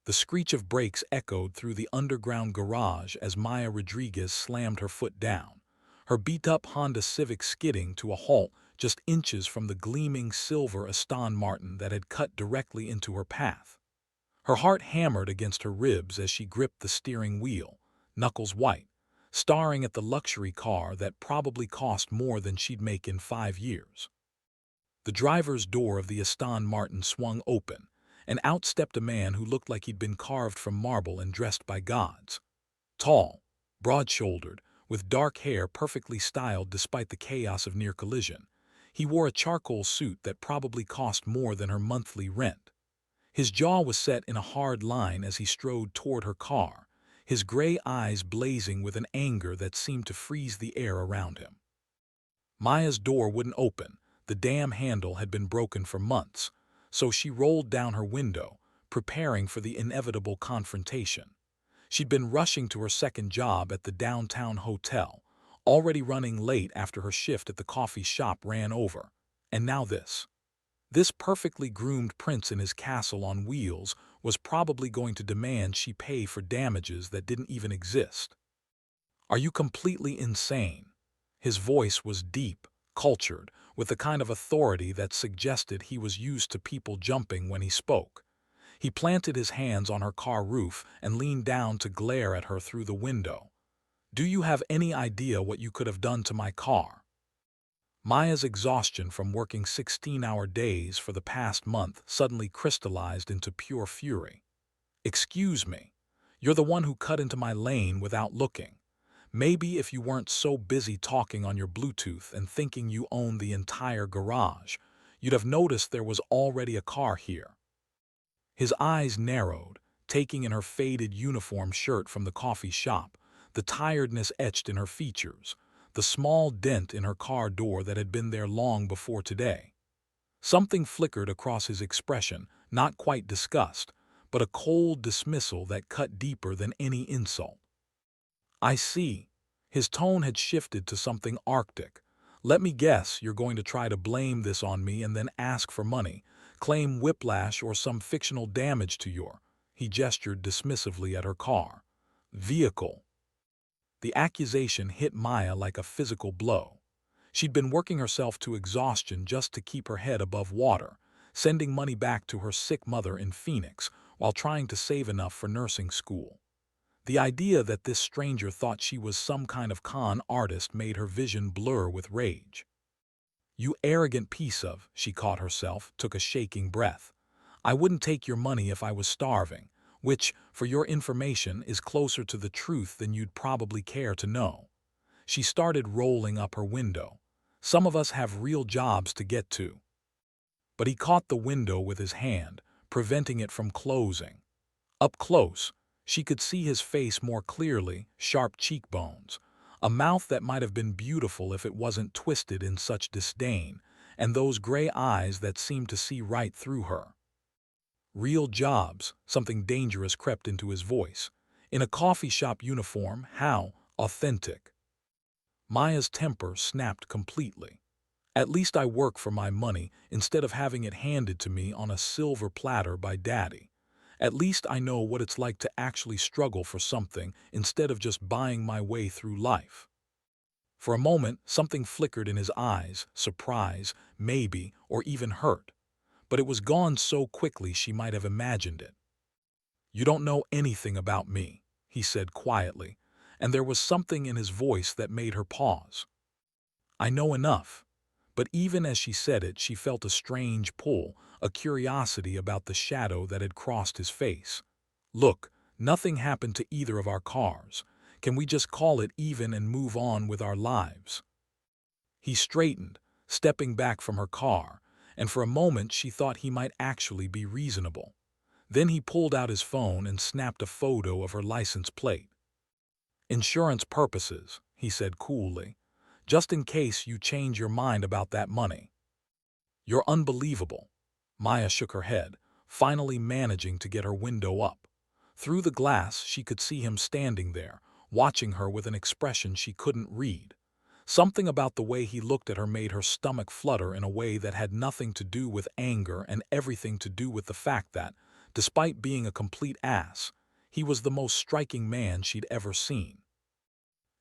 The screech of brakes echoed through the underground garage as Maya Rodriguez slammed her foot down, her beat-up Honda Civic skidding to a halt just inches from the gleaming silver Aston Martin that had cut directly into her path. Her heart hammered against her ribs as she gripped the steering wheel, knuckles white, staring at the luxury car that probably cost more than she'd make in 5 years. The driver's door of the Aston Martin swung open, and out stepped a man who looked like he'd been carved from marble and dressed by gods. Tall, broad-shouldered, with dark hair perfectly styled despite the chaos of near collision, he wore a charcoal suit that probably cost more than her monthly rent. His jaw was set in a hard line as he strode toward her car, his gray eyes blazing with an anger that seemed to freeze the air around him. Maya's door wouldn't open. The damn handle had been broken for months, so she rolled down her window, preparing for the inevitable confrontation. She'd been rushing to her second job at the downtown hotel, already running late after her shift at the coffee shop ran over. And now this. This perfectly groomed prince in his castle on wheels was probably going to demand she pay for damages that didn't even exist. "Are you completely insane?" His voice was deep, cultured, with the kind of authority that suggested he was used to people jumping when he spoke. He planted his hands on her car roof and leaned down to glare at her through the window. "Do you have any idea what you could have done to my car?" Maya's exhaustion from working 16-hour days for the past month suddenly crystallized into pure fury. "Excuse me. You're the one who cut into my lane without looking. Maybe if you weren't so busy talking on your Bluetooth and thinking you owned the entire garage, you'd have noticed there was already a car here." His eyes narrowed, taking in her faded uniform shirt from the coffee shop, the tiredness etched in her features, the small dent in her car door that had been there long before today. Something flickered across his expression, not quite disgust, but a cold dismissal that cut deeper than any insult. "I see." His tone had shifted to something arctic. "Let me guess, you're going to try to blame this on me and then ask for money, claim whiplash or some fictional damage to your—" he gestured dismissively at her car. "Vehicle." The accusation hit Maya like a physical blow. She'd been working herself to exhaustion just to keep her head above water, sending money back to her sick mother in Phoenix while trying to save enough for nursing school. The idea that this stranger thought she was some kind of con artist made her vision blur with rage. "You arrogant piece of," she caught herself, took a shaking breath. "I wouldn't take your money if I was starving, which, for your information, is closer to the truth than you'd probably care to know." She started rolling up her window. "Some of us have real jobs to get to." But he caught the window with his hand, preventing it from closing. Up close, she could see his face more clearly, sharp cheekbones, a mouth that might have been beautiful if it wasn't twisted in such disdain, and those gray eyes that seemed to see right through her. "Real jobs," something dangerous crept into his voice. "In a coffee shop uniform, how authentic." Maya's temper snapped completely. "At least I work for my money instead of having it handed to me on a silver platter by Daddy. At least I know what it's like to actually struggle for something instead of just buying my way through life." For a moment, something flickered in his eyes, surprise, maybe, or even hurt. But it was gone so quickly she might have imagined it. "You don't know anything about me," he said quietly, and there was something in his voice that made her pause. "I know enough." But even as she said it, she felt a strange pull, a curiosity about the shadow that had crossed his face. "Look, nothing happened to either of our cars. Can we just call it even and move on with our lives?" He straightened, stepping back from her car, and for a moment she thought he might actually be reasonable. Then he pulled out his phone and snapped a photo of her license plate. "Insurance purposes," he said coolly. "Just in case you change your mind about that money." "You're unbelievable." Maya shook her head, finally managing to get her window up. Through the glass she could see him standing there, watching her with an expression she couldn't read. Something about the way he looked at her made her stomach flutter in a way that had nothing to do with anger and everything to do with the fact that, Despite being a complete ass, he was the most striking man she'd ever seen.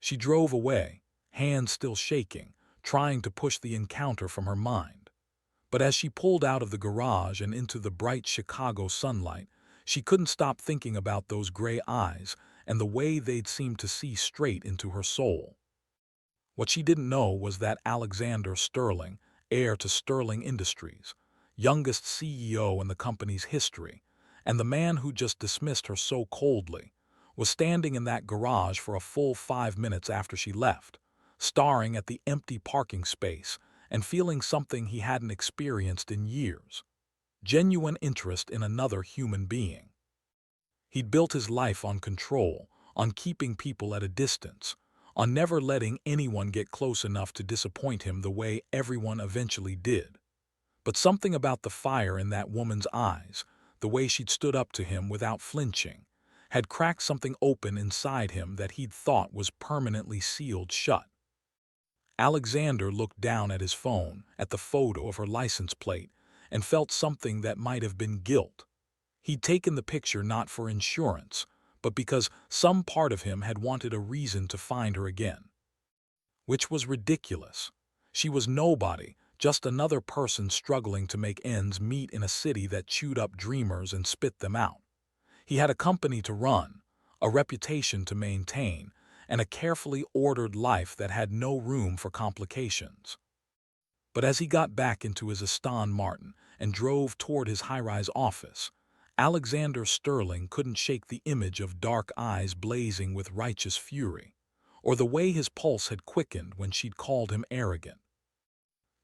She drove away, hands still shaking, trying to push the encounter from her mind. But as she pulled out of the garage and into the bright Chicago sunlight, she couldn't stop thinking about those gray eyes and the way they'd seemed to see straight into her soul. What she didn't know was that Alexander Sterling, heir to Sterling Industries, youngest CEO in the company's history, and the man who just dismissed her so coldly, was standing in that garage for a full 5 minutes after she left, staring at the empty parking space and feeling something he hadn't experienced in years: genuine interest in another human being. He'd built his life on control, on keeping people at a distance, on never letting anyone get close enough to disappoint him the way everyone eventually did. But something about the fire in that woman's eyes, the way she'd stood up to him without flinching, had cracked something open inside him that he'd thought was permanently sealed shut. Alexander looked down at his phone, at the photo of her license plate, and felt something that might have been guilt. He'd taken the picture not for insurance, but because some part of him had wanted a reason to find her again. Which was ridiculous. She was nobody, just another person struggling to make ends meet in a city that chewed up dreamers and spit them out. He had a company to run, a reputation to maintain, and a carefully ordered life that had no room for complications. But as he got back into his Aston Martin and drove toward his high-rise office, Alexander Sterling couldn't shake the image of dark eyes blazing with righteous fury, or the way his pulse had quickened when she'd called him arrogant.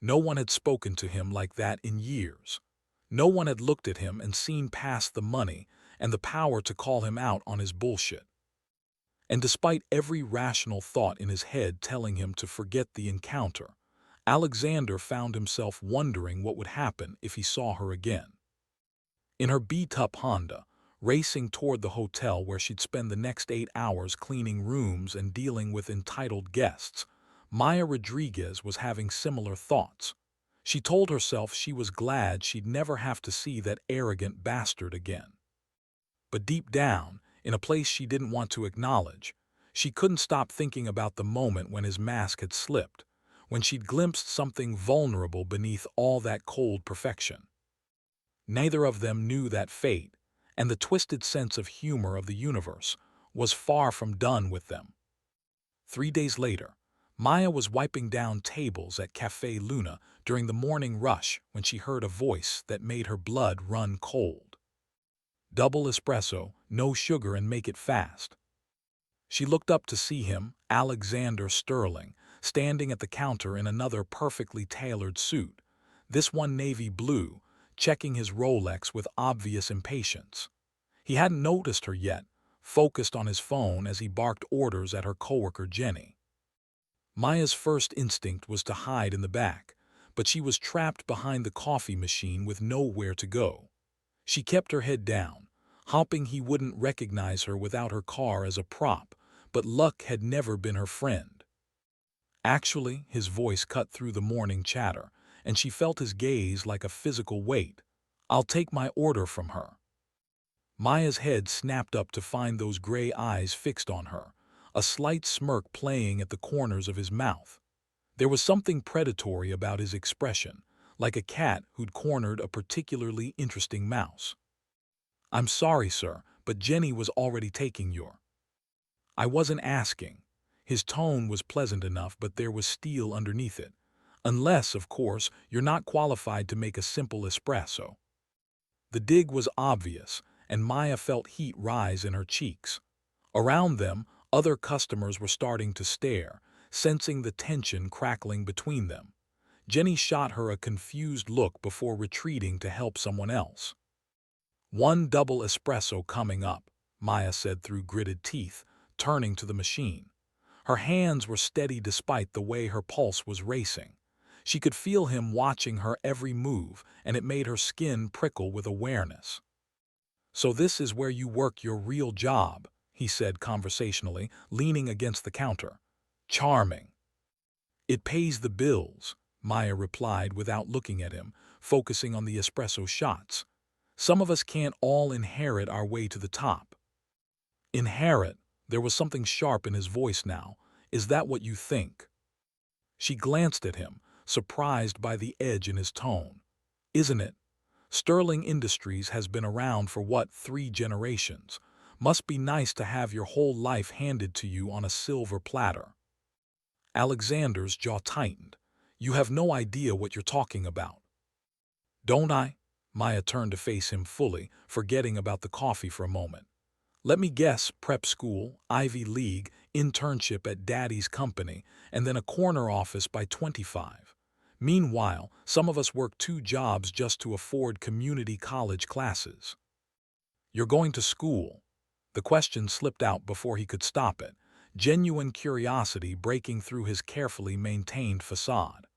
No one had spoken to him like that in years. No one had looked at him and seen past the money and the power to call him out on his bullshit. And despite every rational thought in his head telling him to forget the encounter, Alexander found himself wondering what would happen if he saw her again. In her beat-up Honda, racing toward the hotel where she'd spend the next 8 hours cleaning rooms and dealing with entitled guests, Maya Rodriguez was having similar thoughts. She told herself she was glad she'd never have to see that arrogant bastard again. But deep down, in a place she didn't want to acknowledge, she couldn't stop thinking about the moment when his mask had slipped, when she'd glimpsed something vulnerable beneath all that cold perfection. Neither of them knew that fate, and the twisted sense of humor of the universe, was far from done with them. 3 days later, Maya was wiping down tables at Café Luna during the morning rush when she heard a voice that made her blood run cold. "Double espresso, no sugar, and make it fast." She looked up to see him, Alexander Sterling, standing at the counter in another perfectly tailored suit, this one navy blue, checking his Rolex with obvious impatience. He hadn't noticed her yet, focused on his phone as he barked orders at her coworker Jenny. Maya's first instinct was to hide in the back, but she was trapped behind the coffee machine with nowhere to go. She kept her head down, hoping he wouldn't recognize her without her car as a prop, but luck had never been her friend. Actually, his voice cut through the morning chatter, and she felt his gaze like a physical weight. "I'll take my order from her." Maya's head snapped up to find those gray eyes fixed on her, a slight smirk playing at the corners of his mouth. There was something predatory about his expression, like a cat who'd cornered a particularly interesting mouse. "I'm sorry, sir, but Jenny was already taking your—" "I wasn't asking." His tone was pleasant enough, but there was steel underneath it. "Unless, of course, you're not qualified to make a simple espresso." The dig was obvious, and Maya felt heat rise in her cheeks. Around them, other customers were starting to stare, sensing the tension crackling between them. Jenny shot her a confused look before retreating to help someone else. "One double espresso coming up," Maya said through gritted teeth, turning to the machine. Her hands were steady despite the way her pulse was racing. She could feel him watching her every move, and it made her skin prickle with awareness. "So this is where you work your real job," he said conversationally, leaning against the counter. "Charming." "It pays the bills," Maya replied without looking at him, focusing on the espresso shots. Some of us can't all inherit our way to the top. Inherit? There was something sharp in his voice now. Is that what you think? She glanced at him, surprised by the edge in his tone. Isn't it? Sterling Industries has been around for what, 3 generations? Must be nice to have your whole life handed to you on a silver platter. Alexander's jaw tightened. You have no idea what you're talking about. Don't I? Maya turned to face him fully, forgetting about the coffee for a moment. Let me guess, prep school, Ivy League, internship at Daddy's company, and then a corner office by 25. Meanwhile, some of us work 2 jobs just to afford community college classes. You're going to school. The question slipped out before he could stop it, genuine curiosity breaking through his carefully maintained facade.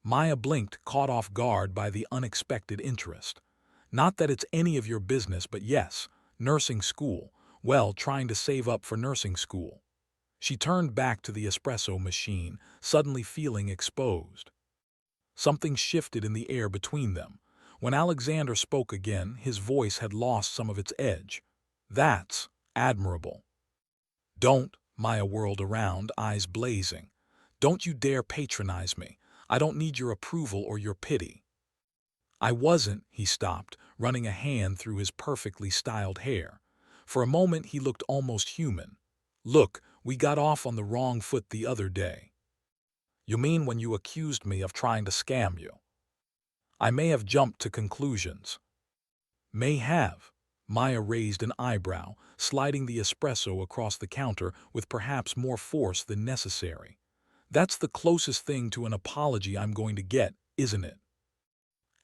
Maya blinked, caught off guard by the unexpected interest. Not that it's any of your business, but yes, nursing school. Well, trying to save up for nursing school. She turned back to the espresso machine, suddenly feeling exposed. Something shifted in the air between them. When Alexander spoke again, his voice had lost some of its edge. That's admirable. Don't, Maya whirled around, eyes blazing. Don't you dare patronize me. I don't need your approval or your pity. I wasn't, he stopped, running a hand through his perfectly styled hair. For a moment he looked almost human. Look, we got off on the wrong foot the other day. You mean when you accused me of trying to scam you? I may have jumped to conclusions. May have. Maya raised an eyebrow, sliding the espresso across the counter with perhaps more force than necessary. That's the closest thing to an apology I'm going to get, isn't it?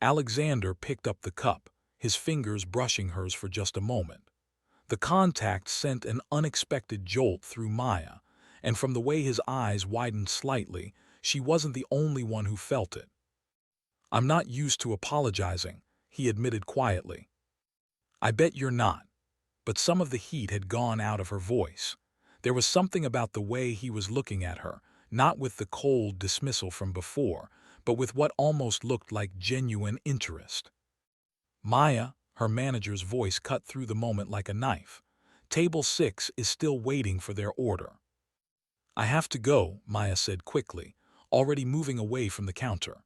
Alexander picked up the cup, his fingers brushing hers for just a moment. The contact sent an unexpected jolt through Maya, and from the way his eyes widened slightly, she wasn't the only one who felt it. I'm not used to apologizing, he admitted quietly. I bet you're not. But some of the heat had gone out of her voice. There was something about the way he was looking at her, not with the cold dismissal from before, but with what almost looked like genuine interest. Maya, her manager's voice cut through the moment like a knife. Table 6 is still waiting for their order. I have to go, Maya said quickly, already moving away from the counter.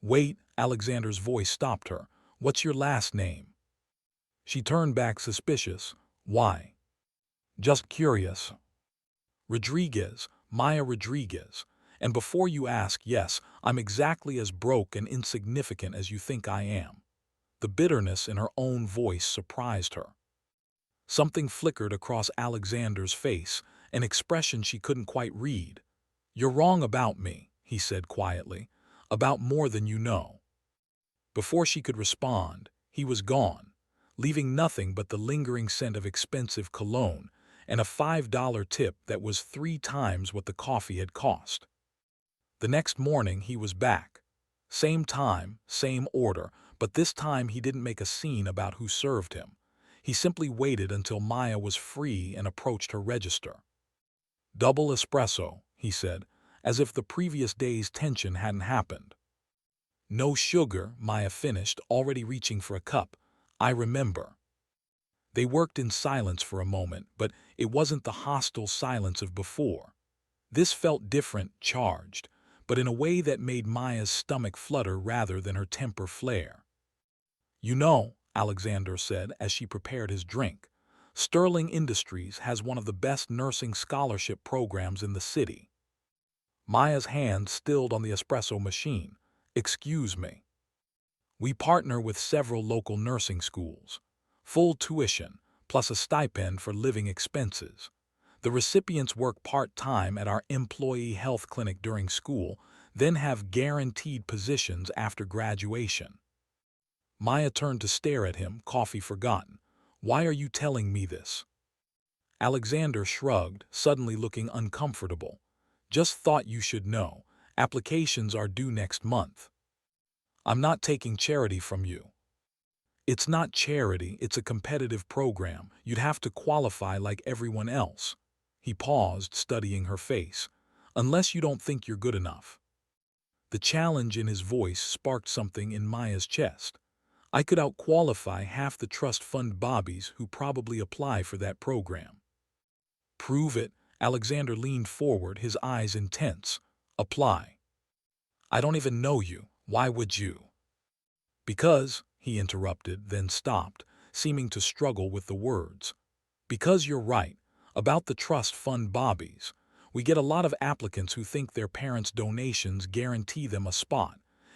Wait, Alexander's voice stopped her. What's your last name? She turned back suspicious. Why? Just curious. Rodriguez, Maya Rodriguez. And before you ask, yes, I'm exactly as broke and insignificant as you think I am. The bitterness in her own voice surprised her. Something flickered across Alexander's face, an expression she couldn't quite read. You're wrong about me, he said quietly, about more than you know. Before she could respond, he was gone, leaving nothing but the lingering scent of expensive cologne and a $5 tip that was 3 times what the coffee had cost. The next morning he was back. Same time, same order, but this time he didn't make a scene about who served him. He simply waited until Maya was free and approached her register. Double espresso, he said, as if the previous day's tension hadn't happened. No sugar, Maya finished, already reaching for a cup. I remember. They worked in silence for a moment, but it wasn't the hostile silence of before. This felt different, charged, but in a way that made Maya's stomach flutter rather than her temper flare. You know, Alexander said as she prepared his drink, Sterling Industries has one of the best nursing scholarship programs in the city. Maya's hand stilled on the espresso machine. Excuse me. We partner with several local nursing schools. Full tuition, plus a stipend for living expenses. The recipients work part-time at our employee health clinic during school, then have guaranteed positions after graduation. Maya turned to stare at him, coffee forgotten. Why are you telling me this? Alexander shrugged, suddenly looking uncomfortable. Just thought you should know. Applications are due next month. I'm not taking charity from you. It's not charity, it's a competitive program. You'd have to qualify like everyone else. He paused, studying her face. Unless you don't think you're good enough. The challenge in his voice sparked something in Maya's chest. I could outqualify half the trust fund bobbies who probably apply for that program. Prove it. Alexander leaned forward, his eyes intense. Apply. I don't even know you. Why would you? Because, he interrupted, then stopped, seeming to struggle with the words. Because you're right, about the trust fund bobbies. We get a lot of applicants who think their parents' donations guarantee them a spot.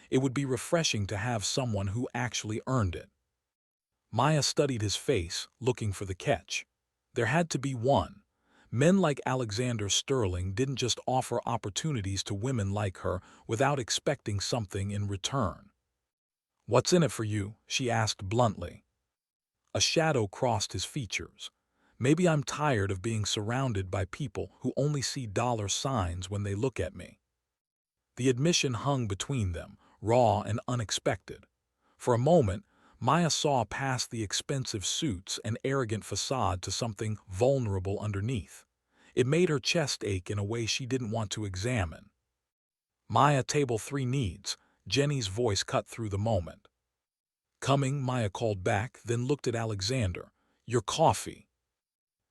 It would be refreshing to have someone who actually earned it. Maya studied his face, looking for the catch. There had to be one. Men like Alexander Sterling didn't just offer opportunities to women like her without expecting something in return. What's in it for you? She asked bluntly. A shadow crossed his features. Maybe I'm tired of being surrounded by people who only see dollar signs when they look at me. The admission hung between them, raw and unexpected. For a moment, Maya saw past the expensive suits and arrogant facade to something vulnerable underneath. It made her chest ache in a way she didn't want to examine. Maya, table 3 needs. Jenny's voice cut through the moment. Coming, Maya called back, then looked at Alexander. Your coffee.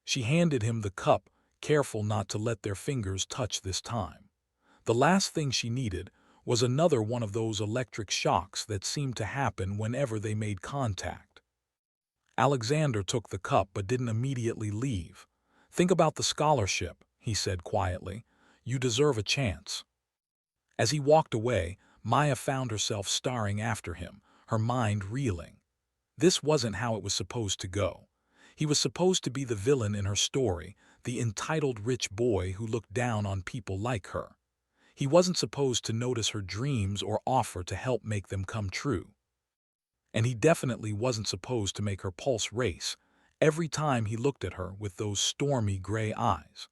She handed him the cup, careful not to let their fingers touch this time. The last thing she needed was another one of those electric shocks that seemed to happen whenever they made contact. Alexander took the cup but didn't immediately leave. Think about the scholarship, he said quietly. You deserve a chance. As he walked away, Maya found herself staring after him, her mind reeling. This wasn't how it was supposed to go. He was supposed to be the villain in her story, the entitled rich boy who looked down on people like her. He wasn't supposed to notice her dreams or offer to help make them come true. And he definitely wasn't supposed to make her pulse race every time he looked at her with those stormy gray eyes.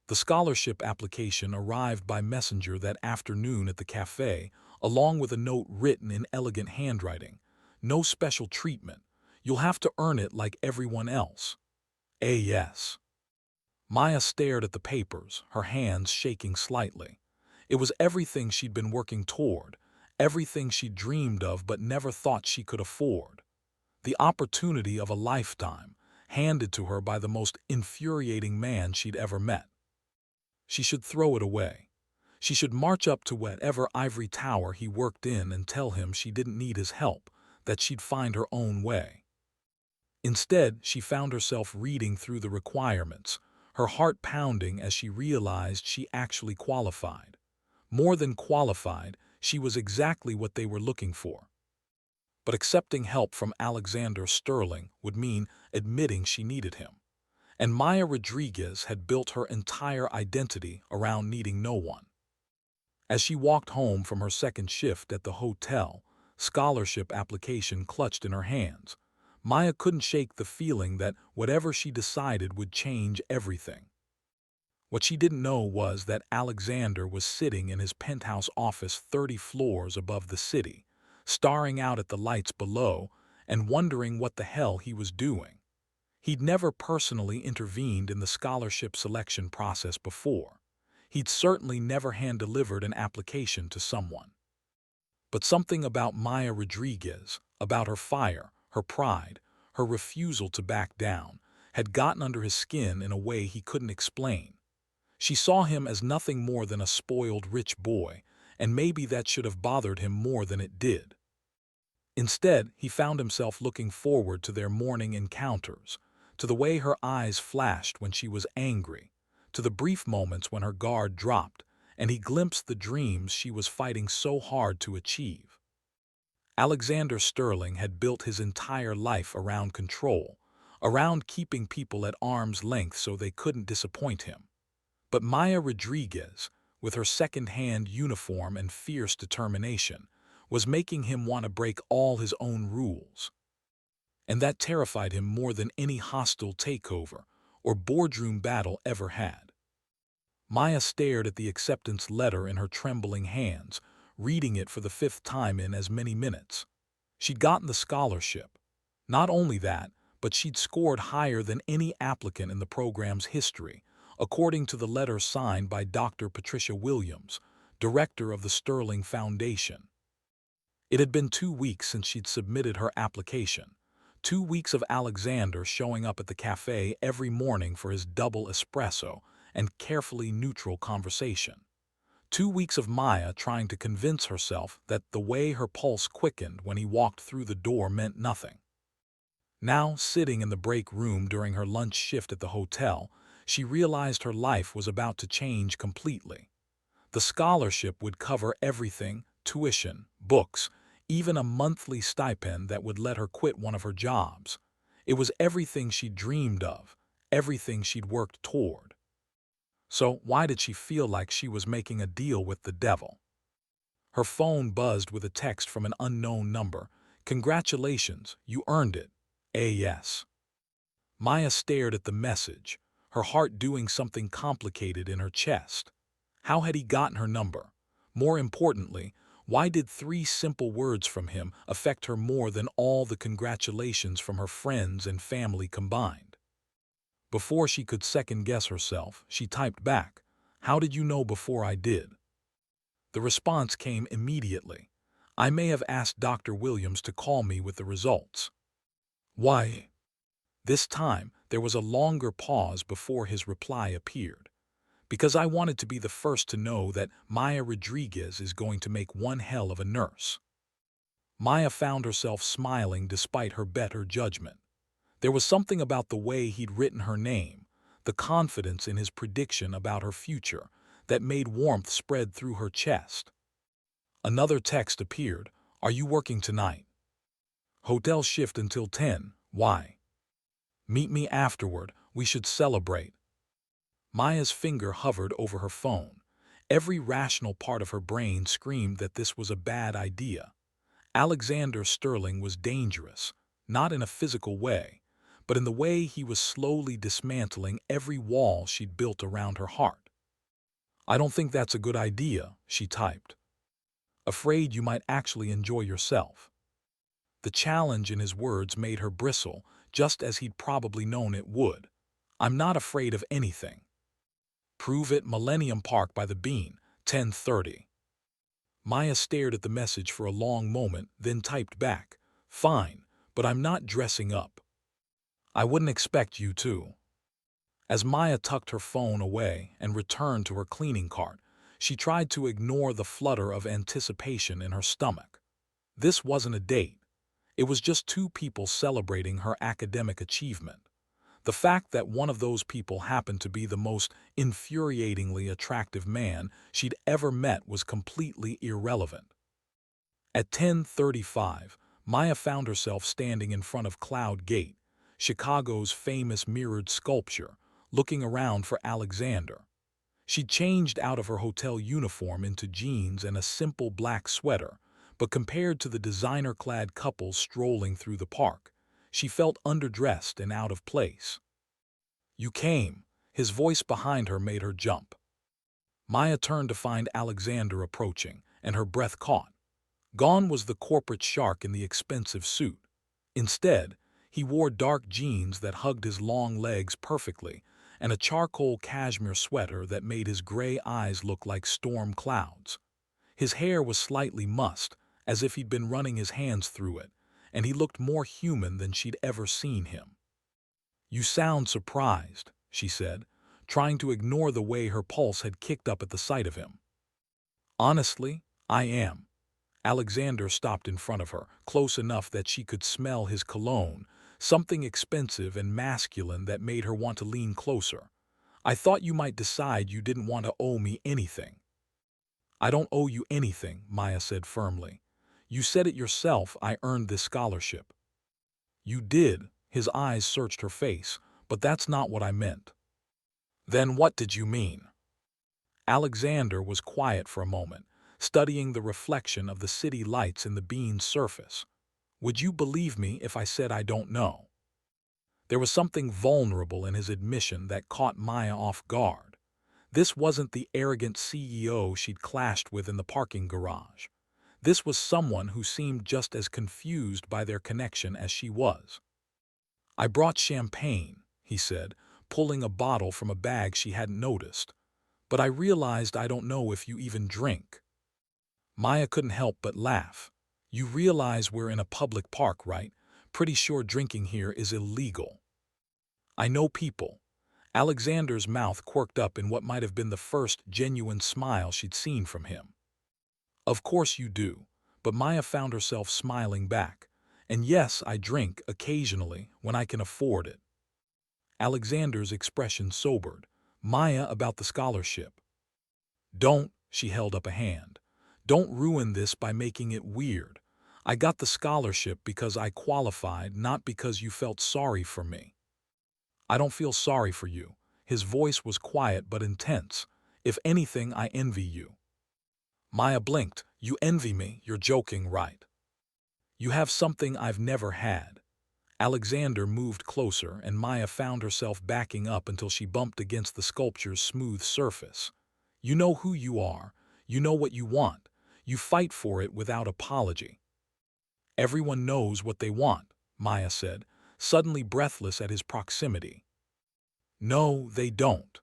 The scholarship application arrived by messenger that afternoon at the cafe, along with a note written in elegant handwriting. No special treatment. You'll have to earn it like everyone else. A.S. Maya stared at the papers, her hands shaking slightly. It was everything she'd been working toward, everything she dreamed of but never thought she could afford. The opportunity of a lifetime, handed to her by the most infuriating man she'd ever met. She should throw it away. She should march up to whatever ivory tower he worked in and tell him she didn't need his help, that she'd find her own way. Instead, she found herself reading through the requirements, her heart pounding as she realized she actually qualified. More than qualified, she was exactly what they were looking for. But accepting help from Alexander Sterling would mean admitting she needed him. And Maya Rodriguez had built her entire identity around needing no one. As she walked home from her second shift at the hotel, scholarship application clutched in her hands, Maya couldn't shake the feeling that whatever she decided would change everything. What she didn't know was that Alexander was sitting in his penthouse office 30 floors above the city, staring out at the lights below and wondering what the hell he was doing. He'd never personally intervened in the scholarship selection process before. He'd certainly never hand-delivered an application to someone. But something about Maya Rodriguez, about her fire, her pride, her refusal to back down, had gotten under his skin in a way he couldn't explain. She saw him as nothing more than a spoiled rich boy, and maybe that should have bothered him more than it did. Instead, he found himself looking forward to their morning encounters, to the way her eyes flashed when she was angry, to the brief moments when her guard dropped, and he glimpsed the dreams she was fighting so hard to achieve. Alexander Sterling had built his entire life around control, around keeping people at arm's length so they couldn't disappoint him. But Maya Rodriguez, with her second-hand uniform and fierce determination, was making him want to break all his own rules. And that terrified him more than any hostile takeover or boardroom battle ever had. Maya stared at the acceptance letter in her trembling hands, reading it for the 5th time in as many minutes. She'd gotten the scholarship. Not only that, but she'd scored higher than any applicant in the program's history, according to the letter signed by Dr. Patricia Williams, director of the Sterling Foundation. It had been 2 weeks since she'd submitted her application. 2 weeks of Alexander showing up at the cafe every morning for his double espresso and carefully neutral conversation. 2 weeks of Maya trying to convince herself that the way her pulse quickened when he walked through the door meant nothing. Now, sitting in the break room during her lunch shift at the hotel, she realized her life was about to change completely. The scholarship would cover everything: tuition, books, even a monthly stipend that would let her quit one of her jobs. It was everything she'd dreamed of, everything she'd worked toward. So why did she feel like she was making a deal with the devil? Her phone buzzed with a text from an unknown number. "Congratulations, you earned it. A.S." Maya stared at the message, her heart doing something complicated in her chest. How had he gotten her number? More importantly, why did 3 simple words from him affect her more than all the congratulations from her friends and family combined? Before she could second-guess herself, she typed back, "How did you know before I did?" The response came immediately. "I may have asked Dr. Williams to call me with the results." "Why?" This time, there was a longer pause before his reply appeared. "Because I wanted to be the first to know that Maya Rodriguez is going to make one hell of a nurse." Maya found herself smiling despite her better judgment. There was something about the way he'd written her name, the confidence in his prediction about her future, that made warmth spread through her chest. Another text appeared. "Are you working tonight?" "Hotel shift until 10. Why?" "Meet me afterward. We should celebrate." Maya's finger hovered over her phone. Every rational part of her brain screamed that this was a bad idea. Alexander Sterling was dangerous, not in a physical way, but in the way he was slowly dismantling every wall she'd built around her heart. "I don't think that's a good idea," she typed. "Afraid you might actually enjoy yourself." The challenge in his words made her bristle, just as he'd probably known it would. "I'm not afraid of anything." "Prove it. Millennium Park by the Bean, 10:30. Maya stared at the message for a long moment, then typed back, "Fine, but I'm not dressing up." "I wouldn't expect you to." As Maya tucked her phone away and returned to her cleaning cart, she tried to ignore the flutter of anticipation in her stomach. This wasn't a date. It was just 2 people celebrating her academic achievement. The fact that one of those people happened to be the most infuriatingly attractive man she'd ever met was completely irrelevant. At 10:35, Maya found herself standing in front of Cloud Gate, Chicago's famous mirrored sculpture, looking around for Alexander. She'd changed out of her hotel uniform into jeans and a simple black sweater, but compared to the designer-clad couples strolling through the park, she felt underdressed and out of place. "You came." His voice behind her made her jump. Maya turned to find Alexander approaching, and her breath caught. Gone was the corporate shark in the expensive suit. Instead, he wore dark jeans that hugged his long legs perfectly, and a charcoal cashmere sweater that made his gray eyes look like storm clouds. His hair was slightly mussed, as if he'd been running his hands through it, and he looked more human than she'd ever seen him. "You sound surprised," she said, trying to ignore the way her pulse had kicked up at the sight of him. "Honestly, I am." Alexander stopped in front of her, close enough that she could smell his cologne, something expensive and masculine that made her want to lean closer. "I thought you might decide you didn't want to owe me anything." "I don't owe you anything," Maya said firmly. "You said it yourself. I earned this scholarship." "You did." His eyes searched her face. "But that's not what I meant." "Then what did you mean?" Alexander was quiet for a moment, studying the reflection of the city lights in the bean's surface. "Would you believe me if I said I don't know?" There was something vulnerable in his admission that caught Maya off guard. This wasn't the arrogant CEO she'd clashed with in the parking garage. This was someone who seemed just as confused by their connection as she was. "I brought champagne," he said, pulling a bottle from a bag she hadn't noticed. "But I realized I don't know if you even drink." Maya couldn't help but laugh. You realize we're in a public park, right? Pretty sure drinking here is illegal. I know people. Alexander's mouth quirked up in what might have been the first genuine smile she'd seen from him. Of course you do, but Maya found herself smiling back. And yes, I drink occasionally when I can afford it. Alexander's expression sobered. Maya, about the scholarship. Don't, she held up a hand. Don't ruin this by making it weird. I got the scholarship because I qualified, not because you felt sorry for me. I don't feel sorry for you. His voice was quiet but intense. If anything, I envy you. Maya blinked. You envy me? You're joking, right? You have something I've never had. Alexander moved closer, and Maya found herself backing up until she bumped against the sculpture's smooth surface. You know who you are. You know what you want. You fight for it without apology. Everyone knows what they want, Maya said, suddenly breathless at his proximity. No, they don't.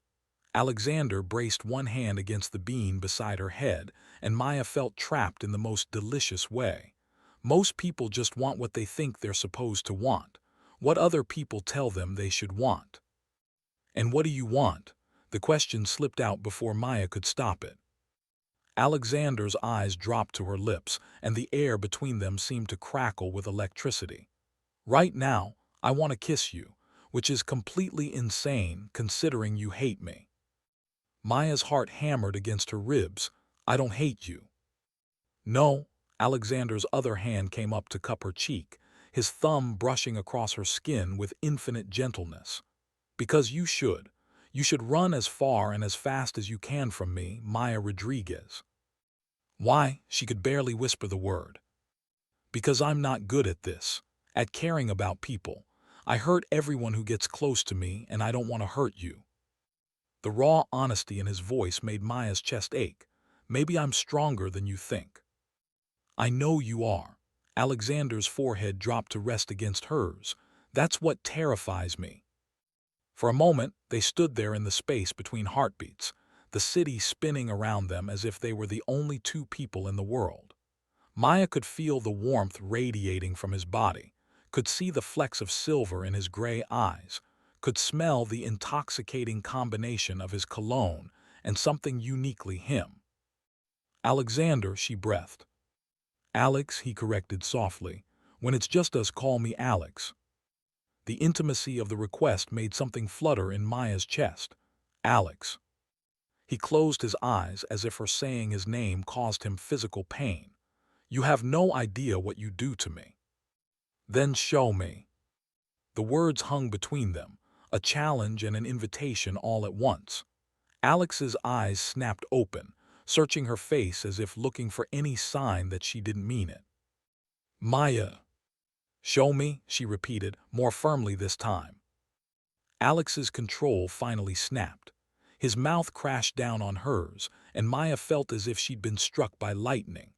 Alexander braced one hand against the bean beside her head, and Maya felt trapped in the most delicious way. Most people just want what they think they're supposed to want, what other people tell them they should want. And what do you want? The question slipped out before Maya could stop it. Alexander's eyes dropped to her lips, and the air between them seemed to crackle with electricity. Right now, I want to kiss you, which is completely insane considering you hate me. Maya's heart hammered against her ribs. I don't hate you. No, Alexander's other hand came up to cup her cheek, his thumb brushing across her skin with infinite gentleness. Because you should. You should run as far and as fast as you can from me, Maya Rodriguez. Why? She could barely whisper the word. Because I'm not good at this, at caring about people. I hurt everyone who gets close to me, and I don't want to hurt you. The raw honesty in his voice made Maya's chest ache. Maybe I'm stronger than you think. I know you are. Alexander's forehead dropped to rest against hers. That's what terrifies me. For a moment, they stood there in the space between heartbeats, the city spinning around them as if they were the only two people in the world. Maya could feel the warmth radiating from his body, could see the flecks of silver in his gray eyes, could smell the intoxicating combination of his cologne and something uniquely him. Alexander, she breathed. Alex, he corrected softly. When it's just us, call me Alex. The intimacy of the request made something flutter in Maya's chest. Alex. He closed his eyes as if her saying his name caused him physical pain. You have no idea what you do to me. Then show me. The words hung between them, a challenge and an invitation all at once. Alex's eyes snapped open, searching her face as if looking for any sign that she didn't mean it. Maya. Show me, she repeated, more firmly this time. Alex's control finally snapped. His mouth crashed down on hers, and Maya felt as if she'd been struck by lightning.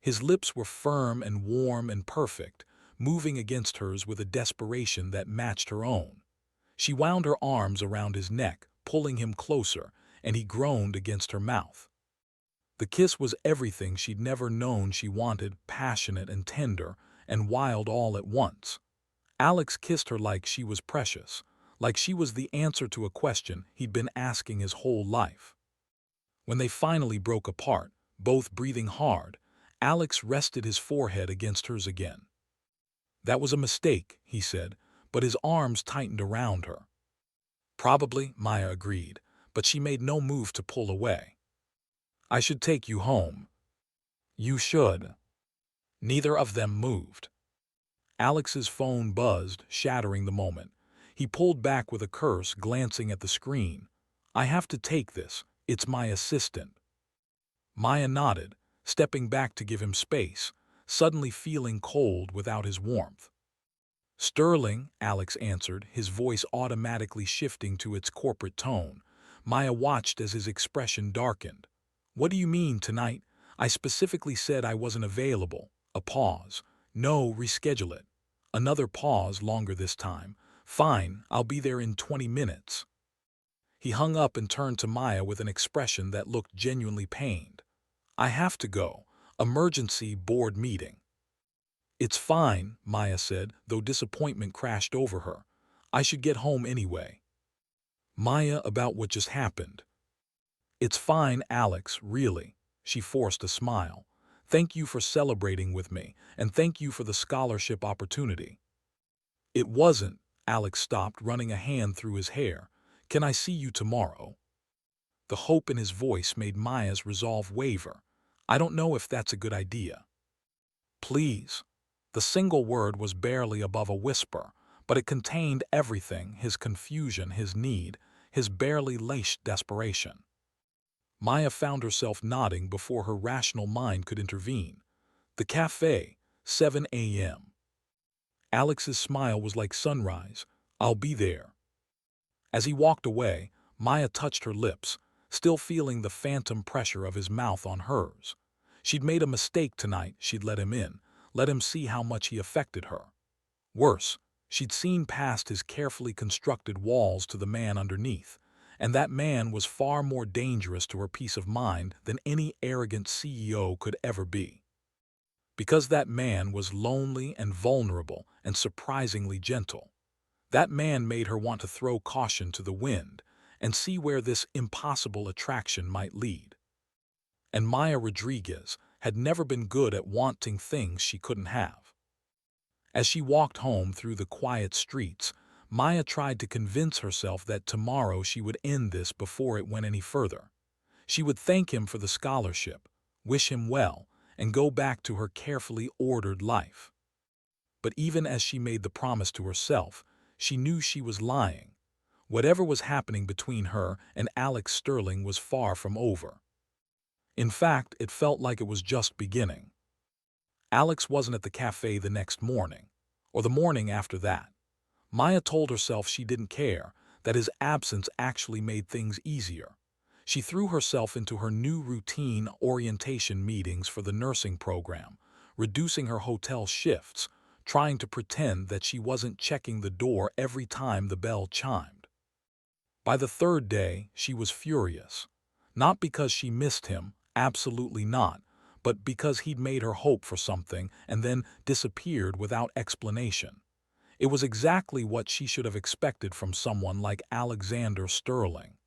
His lips were firm and warm and perfect, moving against hers with a desperation that matched her own. She wound her arms around his neck, pulling him closer, and he groaned against her mouth. The kiss was everything she'd never known she wanted, passionate and tender and wild all at once. Alex kissed her like she was precious, like she was the answer to a question he'd been asking his whole life. When they finally broke apart, both breathing hard, Alex rested his forehead against hers again. That was a mistake, he said, but his arms tightened around her. Probably, Maya agreed, but she made no move to pull away. I should take you home. You should. Neither of them moved. Alex's phone buzzed, shattering the moment. He pulled back with a curse, glancing at the screen. I have to take this. It's my assistant. Maya nodded, stepping back to give him space, suddenly feeling cold without his warmth. Sterling, Alex answered, his voice automatically shifting to its corporate tone. Maya watched as his expression darkened. What do you mean tonight? I specifically said I wasn't available. A pause. No, reschedule it. Another pause, longer this time. Fine, I'll be there in 20 minutes. He hung up and turned to Maya with an expression that looked genuinely pained. I have to go. Emergency board meeting. It's fine, Maya said, though disappointment crashed over her. I should get home anyway. Maya, about what just happened. It's fine, Alex, really. She forced a smile. Thank you for celebrating with me, and thank you for the scholarship opportunity. It wasn't. Alex stopped, running a hand through his hair. Can I see you tomorrow? The hope in his voice made Maya's resolve waver. I don't know if that's a good idea. Please. The single word was barely above a whisper, but it contained everything: his confusion, his need, his barely laced desperation. Maya found herself nodding before her rational mind could intervene. The cafe, 7 a.m. Alex's smile was like sunrise. I'll be there. As he walked away, Maya touched her lips, still feeling the phantom pressure of his mouth on hers. She'd made a mistake tonight. She'd let him in, let him see how much he affected her. Worse, she'd seen past his carefully constructed walls to the man underneath, and that man was far more dangerous to her peace of mind than any arrogant CEO could ever be. Because that man was lonely and vulnerable and surprisingly gentle. That man made her want to throw caution to the wind and see where this impossible attraction might lead. And Maya Rodriguez had never been good at wanting things she couldn't have. As she walked home through the quiet streets, Maya tried to convince herself that tomorrow she would end this before it went any further. She would thank him for the scholarship, wish him well, and go back to her carefully ordered life. But even as she made the promise to herself, she knew she was lying. Whatever was happening between her and Alex Sterling was far from over. In fact, it felt like it was just beginning. Alex wasn't at the cafe the next morning, or the morning after that. Maya told herself she didn't care, that his absence actually made things easier. She threw herself into her new routine: orientation meetings for the nursing program, reducing her hotel shifts, trying to pretend that she wasn't checking the door every time the bell chimed. By the third day, she was furious. Not because she missed him, absolutely not, but because he'd made her hope for something and then disappeared without explanation. It was exactly what she should have expected from someone like Alexander Sterling.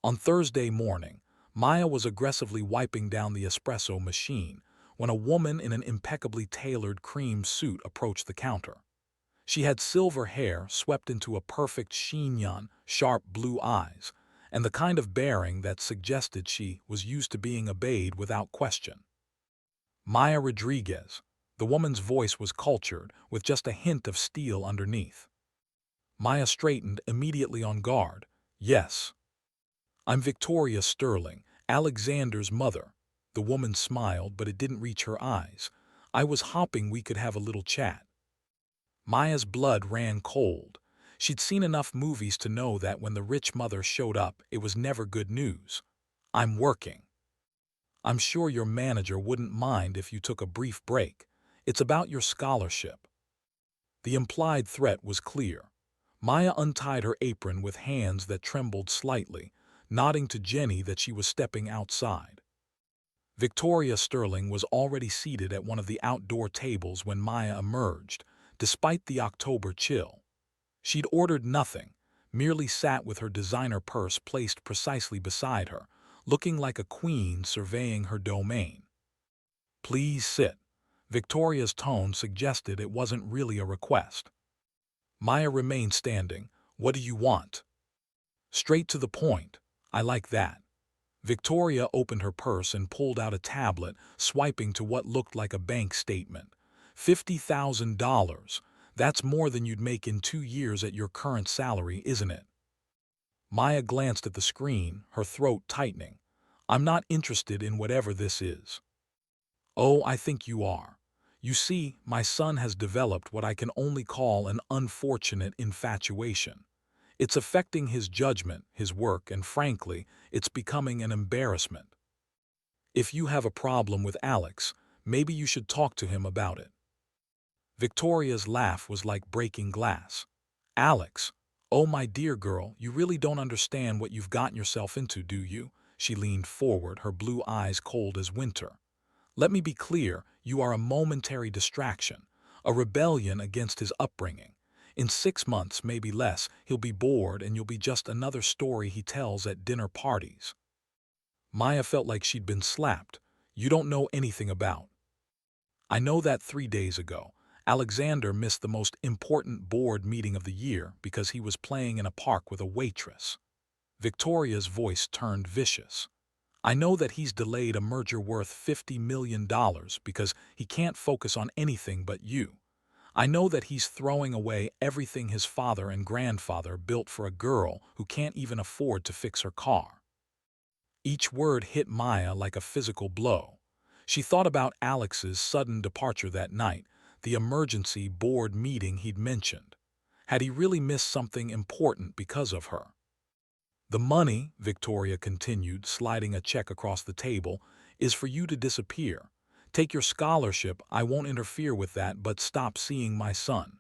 On Thursday morning, Maya was aggressively wiping down the espresso machine when a woman in an impeccably tailored cream suit approached the counter. She had silver hair swept into a perfect chignon, sharp blue eyes, and the kind of bearing that suggested she was used to being obeyed without question. Maya Rodriguez. The woman's voice was cultured, with just a hint of steel underneath. Maya straightened, immediately on guard. Yes. I'm Victoria Sterling, Alexander's mother. The woman smiled, but it didn't reach her eyes. I was hoping we could have a little chat. Maya's blood ran cold. She'd seen enough movies to know that when the rich mother showed up, it was never good news. I'm working. I'm sure your manager wouldn't mind if you took a brief break. It's about your scholarship. The implied threat was clear. Maya untied her apron with hands that trembled slightly, nodding to Jenny that she was stepping outside. Victoria Sterling was already seated at one of the outdoor tables when Maya emerged, despite the October chill. She'd ordered nothing, merely sat with her designer purse placed precisely beside her, looking like a queen surveying her domain. Please sit. Victoria's tone suggested it wasn't really a request. Maya remained standing. What do you want? Straight to the point. I like that. Victoria opened her purse and pulled out a tablet, swiping to what looked like a bank statement. $50,000. That's more than you'd make in 2 years at your current salary, isn't it? Maya glanced at the screen, her throat tightening. I'm not interested in whatever this is. Oh, I think you are. You see, my son has developed what I can only call an unfortunate infatuation. It's affecting his judgment, his work, and frankly, it's becoming an embarrassment. If you have a problem with Alex, maybe you should talk to him about it. Victoria's laugh was like breaking glass. Alex, oh my dear girl, you really don't understand what you've gotten yourself into, do you? She leaned forward, her blue eyes cold as winter. Let me be clear, you are a momentary distraction, a rebellion against his upbringing. In 6 months, maybe less, he'll be bored and you'll be just another story he tells at dinner parties. Maya felt like she'd been slapped. You don't know anything about. I know that 3 days ago, Alexander missed the most important board meeting of the year because he was playing in a park with a waitress. Victoria's voice turned vicious. I know that he's delayed a merger worth $50 million because he can't focus on anything but you. I know that he's throwing away everything his father and grandfather built for a girl who can't even afford to fix her car. Each word hit Maya like a physical blow. She thought about Alex's sudden departure that night, the emergency board meeting he'd mentioned. Had he really missed something important because of her? The money, Victoria continued, sliding a check across the table, is for you to disappear. Take your scholarship, I won't interfere with that, but stop seeing my son.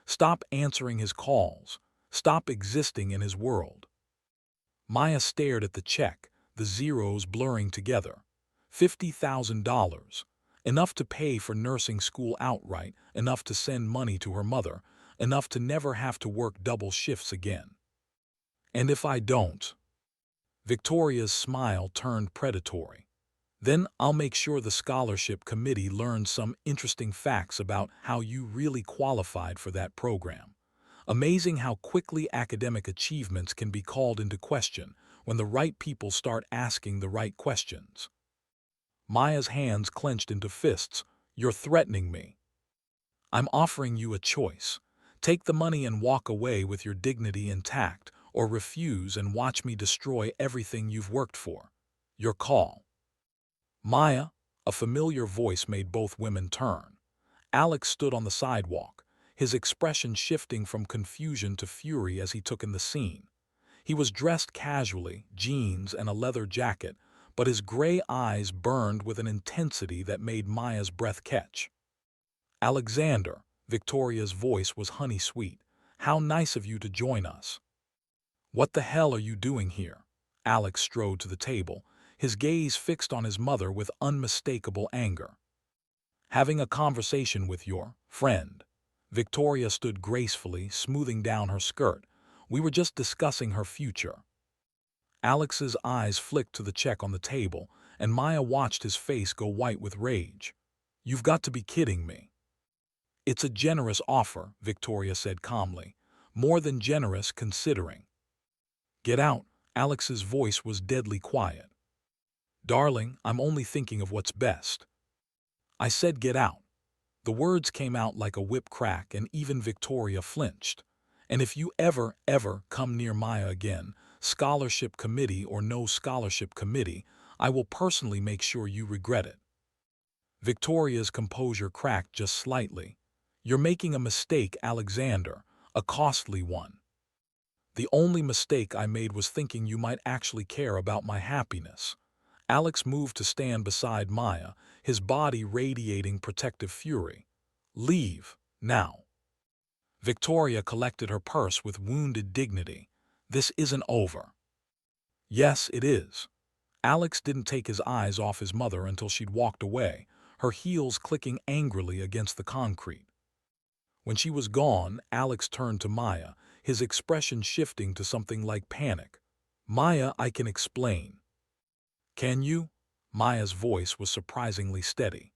Stop answering his calls. Stop existing in his world. Maya stared at the check, the zeros blurring together. $50,000. Enough to pay for nursing school outright, enough to send money to her mother, enough to never have to work double shifts again. And if I don't? Victoria's smile turned predatory. Then I'll make sure the scholarship committee learns some interesting facts about how you really qualified for that program. Amazing how quickly academic achievements can be called into question when the right people start asking the right questions. Maya's hands clenched into fists. You're threatening me. I'm offering you a choice. Take the money and walk away with your dignity intact, or refuse and watch me destroy everything you've worked for. Your call. Maya, a familiar voice made both women turn. Alex stood on the sidewalk, his expression shifting from confusion to fury as he took in the scene. He was dressed casually, jeans and a leather jacket, but his gray eyes burned with an intensity that made Maya's breath catch. Alexander, Victoria's voice was honey-sweet. How nice of you to join us. What the hell are you doing here? Alex strode to the table, his gaze fixed on his mother with unmistakable anger. Having a conversation with your friend. Victoria stood gracefully, smoothing down her skirt. We were just discussing her future. Alex's eyes flicked to the check on the table, and Maya watched his face go white with rage. You've got to be kidding me. It's a generous offer, Victoria said calmly. More than generous considering. Get out, Alex's voice was deadly quiet. Darling, I'm only thinking of what's best. I said get out. The words came out like a whip crack and even Victoria flinched. And if you ever come near Maya again, scholarship committee or no scholarship committee, I will personally make sure you regret it. Victoria's composure cracked just slightly. You're making a mistake, Alexander, a costly one. The only mistake I made was thinking you might actually care about my happiness. Alex moved to stand beside Maya, his body radiating protective fury. Leave, now. Victoria collected her purse with wounded dignity. This isn't over. Yes, it is. Alex didn't take his eyes off his mother until she'd walked away, her heels clicking angrily against the concrete. When she was gone, Alex turned to Maya, his expression shifting to something like panic. Maya, I can explain. Can you? Maya's voice was surprisingly steady.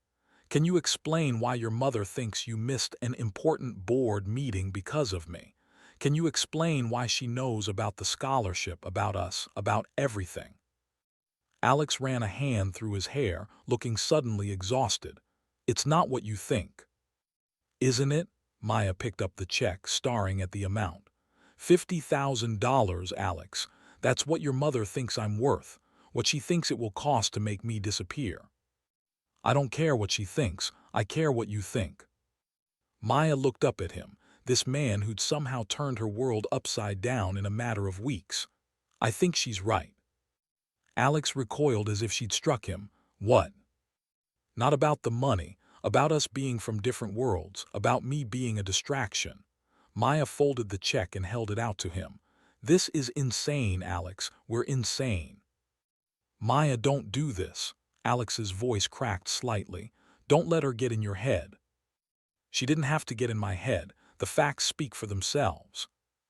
Can you explain why your mother thinks you missed an important board meeting because of me? Can you explain why she knows about the scholarship, about us, about everything? Alex ran a hand through his hair, looking suddenly exhausted. It's not what you think. Isn't it? Maya picked up the check, staring at the amount. $50,000, Alex. That's what your mother thinks I'm worth, what she thinks it will cost to make me disappear. I don't care what she thinks, I care what you think. Maya looked up at him, this man who'd somehow turned her world upside down in a matter of weeks. I think she's right. Alex recoiled as if she'd struck him. What? Not about the money, about us being from different worlds, about me being a distraction. Maya folded the check and held it out to him. This is insane, Alex. We're insane. Maya, don't do this. Alex's voice cracked slightly. Don't let her get in your head. She didn't have to get in my head. The facts speak for themselves.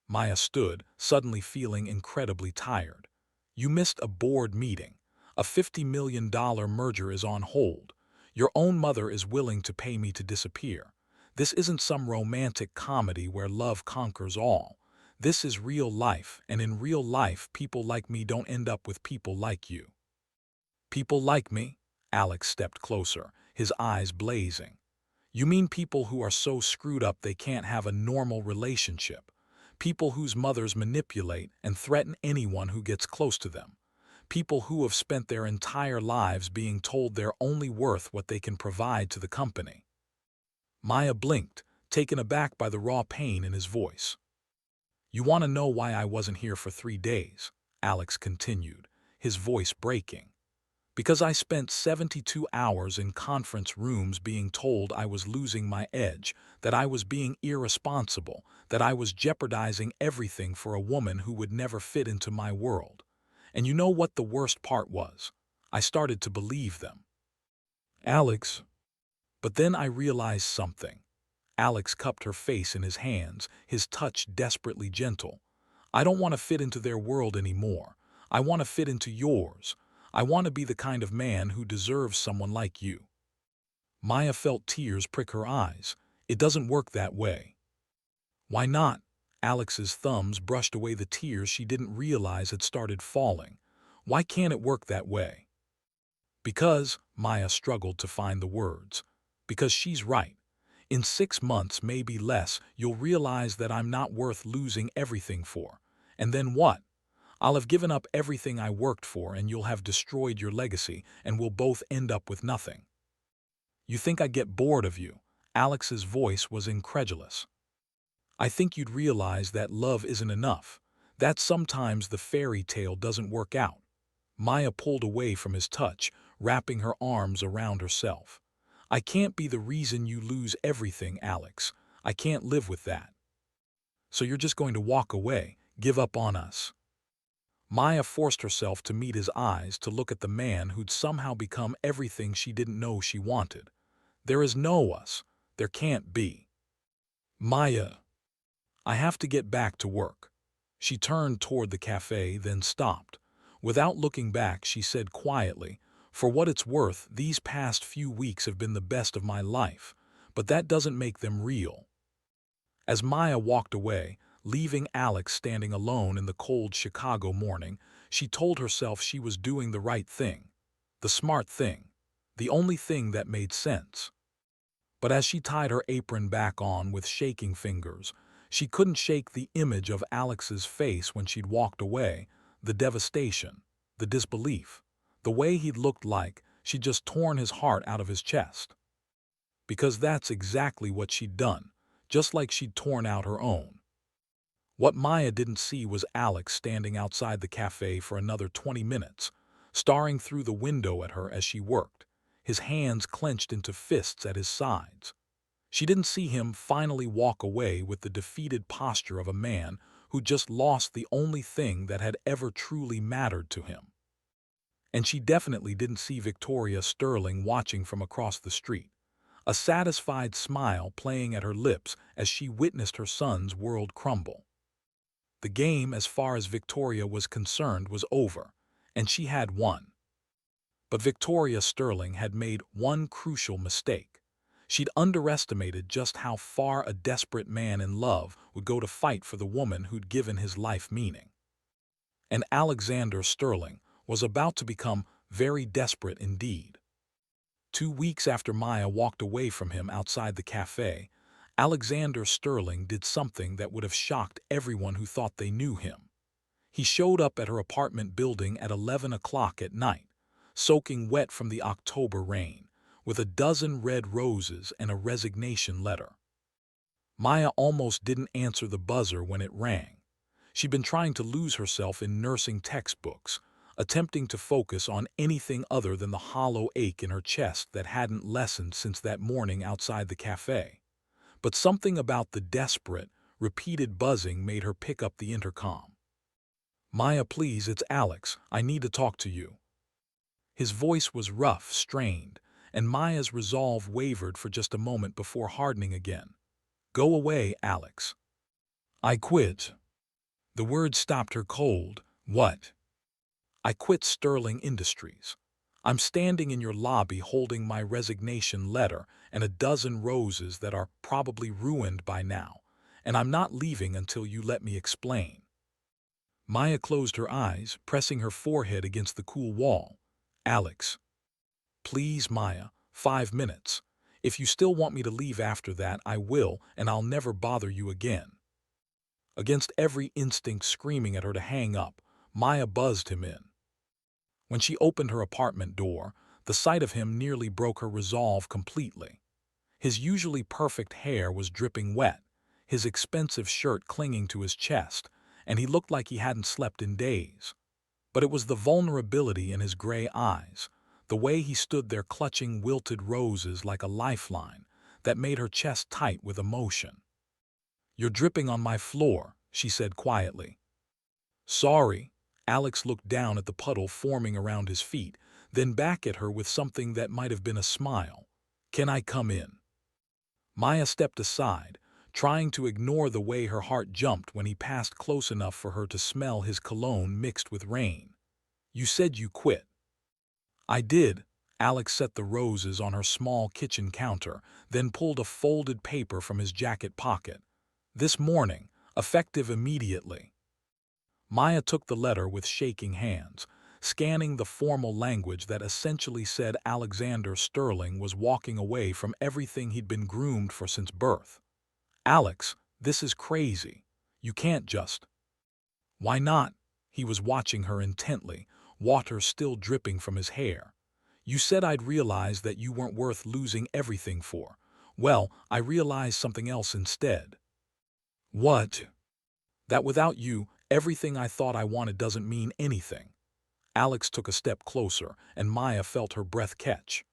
Maya stood, suddenly feeling incredibly tired. You missed a board meeting. A $50 million merger is on hold. Your own mother is willing to pay me to disappear. This isn't some romantic comedy where love conquers all. This is real life, and in real life, people like me don't end up with people like you. People like me? Alex stepped closer, his eyes blazing. You mean people who are so screwed up they can't have a normal relationship? People whose mothers manipulate and threaten anyone who gets close to them? People who have spent their entire lives being told they're only worth what they can provide to the company? Maya blinked, taken aback by the raw pain in his voice. You want to know why I wasn't here for 3 days? Alex continued, his voice breaking. Because I spent 72 hours in conference rooms being told I was losing my edge, that I was being irresponsible, that I was jeopardizing everything for a woman who would never fit into my world. And you know what the worst part was? I started to believe them. Alex. But then I realized something. Alex cupped her face in his hands, his touch desperately gentle. I don't want to fit into their world anymore. I want to fit into yours. I want to be the kind of man who deserves someone like you. Maya felt tears prick her eyes. It doesn't work that way. Why not? Alex's thumbs brushed away the tears she didn't realize had started falling. Why can't it work that way? Because, Maya struggled to find the words. Because she's right. In 6 months, maybe less, you'll realize that I'm not worth losing everything for. And then what? I'll have given up everything I worked for and you'll have destroyed your legacy and we'll both end up with nothing. You think I'd get bored of you? Alex's voice was incredulous. I think you'd realize that love isn't enough. That sometimes the fairy tale doesn't work out. Maya pulled away from his touch, wrapping her arms around herself. I can't be the reason you lose everything, Alex. I can't live with that. So you're just going to walk away, give up on us? Maya forced herself to meet his eyes, to look at the man who'd somehow become everything she didn't know she wanted. There is no us. There can't be. Maya. I have to get back to work. She turned toward the cafe, then stopped. Without looking back, she said quietly, for what it's worth, these past few weeks have been the best of my life, but that doesn't make them real. As Maya walked away, leaving Alex standing alone in the cold Chicago morning, she told herself she was doing the right thing, the smart thing, the only thing that made sense. But as she tied her apron back on with shaking fingers, she couldn't shake the image of Alex's face when she'd walked away, the devastation, the disbelief, the way he'd looked like she'd just torn his heart out of his chest. Because that's exactly what she'd done, just like she'd torn out her own. What Maya didn't see was Alex standing outside the cafe for another 20 minutes, staring through the window at her as she worked, his hands clenched into fists at his sides. She didn't see him finally walk away with the defeated posture of a man who just lost the only thing that had ever truly mattered to him. And she definitely didn't see Victoria Sterling watching from across the street, a satisfied smile playing at her lips as she witnessed her son's world crumble. The game, as far as Victoria was concerned, was over, and she had won. But Victoria Sterling had made one crucial mistake. She'd underestimated just how far a desperate man in love would go to fight for the woman who'd given his life meaning. And Alexander Sterling was about to become very desperate indeed. 2 weeks after Maya walked away from him outside the cafe, Alexander Sterling did something that would have shocked everyone who thought they knew him. He showed up at her apartment building at 11 o'clock at night, soaking wet from the October rain, with a dozen red roses and a resignation letter. Maya almost didn't answer the buzzer when it rang. She'd been trying to lose herself in nursing textbooks, attempting to focus on anything other than the hollow ache in her chest that hadn't lessened since that morning outside the cafe. But something about the desperate, repeated buzzing made her pick up the intercom. Maya, please, it's Alex. I need to talk to you. His voice was rough, strained, and Maya's resolve wavered for just a moment before hardening again. "Go away, Alex." "I quit." The word stopped her cold. "What?" "I quit Sterling Industries. I'm standing in your lobby holding my resignation letter and a dozen roses that are probably ruined by now, and I'm not leaving until you let me explain." Maya closed her eyes, pressing her forehead against the cool wall. "Alex." "Please, Maya, 5 minutes. If you still want me to leave after that, I will, and I'll never bother you again." Against every instinct screaming at her to hang up, Maya buzzed him in. When she opened her apartment door, the sight of him nearly broke her resolve completely. His usually perfect hair was dripping wet, his expensive shirt clinging to his chest, and he looked like he hadn't slept in days. But it was the vulnerability in his gray eyes, the way he stood there clutching wilted roses like a lifeline, that made her chest tight with emotion. "You're dripping on my floor," she said quietly. "Sorry." Alex looked down at the puddle forming around his feet, then back at her with something that might have been a smile. "Can I come in?" Maya stepped aside, trying to ignore the way her heart jumped when he passed close enough for her to smell his cologne mixed with rain. "You said you quit." "I did." Alex set the roses on her small kitchen counter, then pulled a folded paper from his jacket pocket. "This morning, effective immediately." Maya took the letter with shaking hands, scanning the formal language that essentially said Alexander Sterling was walking away from everything he'd been groomed for since birth. "Alex, this is crazy. You can't just—" "Why not?" He was watching her intently, water still dripping from his hair. "You said I'd realize that you weren't worth losing everything for. Well, I realized something else instead." "What?" "That without you, everything I thought I wanted doesn't mean anything." Alex took a step closer, and Maya felt her breath catch.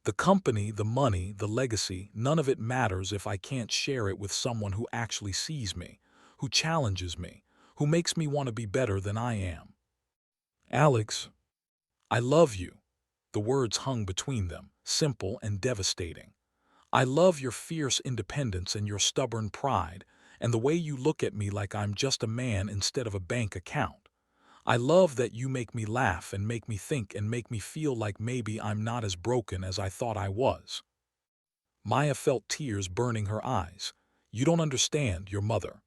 "The company, the money, the legacy, none of it matters if I can't share it with someone who actually sees me, who challenges me, who makes me want to be better than I am." "Alex." "I love you." The words hung between them, simple and devastating. "I love your fierce independence and your stubborn pride, and the way you look at me like I'm just a man instead of a bank account. I love that you make me laugh and make me think and make me feel like maybe I'm not as broken as I thought I was." Maya felt tears burning her eyes. "You don't understand. Your mother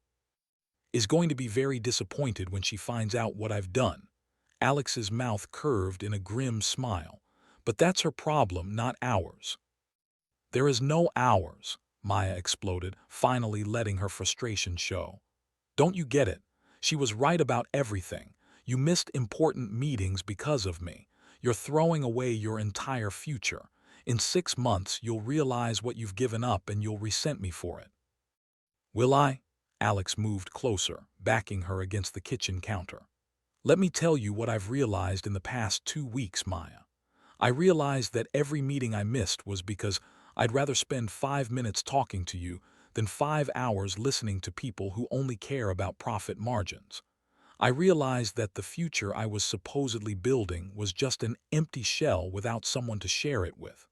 is going to be very disappointed when she finds out what I've done." Alex's mouth curved in a grim smile. "But that's her problem, not ours." "There is no ours," Maya exploded, finally letting her frustration show. "Don't you get it? She was right about everything. You missed important meetings because of me. You're throwing away your entire future. In 6 months, you'll realize what you've given up and you'll resent me for it." "Will I?" Alex moved closer, backing her against the kitchen counter. "Let me tell you what I've realized in the past 2 weeks, Maya. I realized that every meeting I missed was because I'd rather spend 5 minutes talking to you than 5 hours listening to people who only care about profit margins. I realized that the future I was supposedly building was just an empty shell without someone to share it with."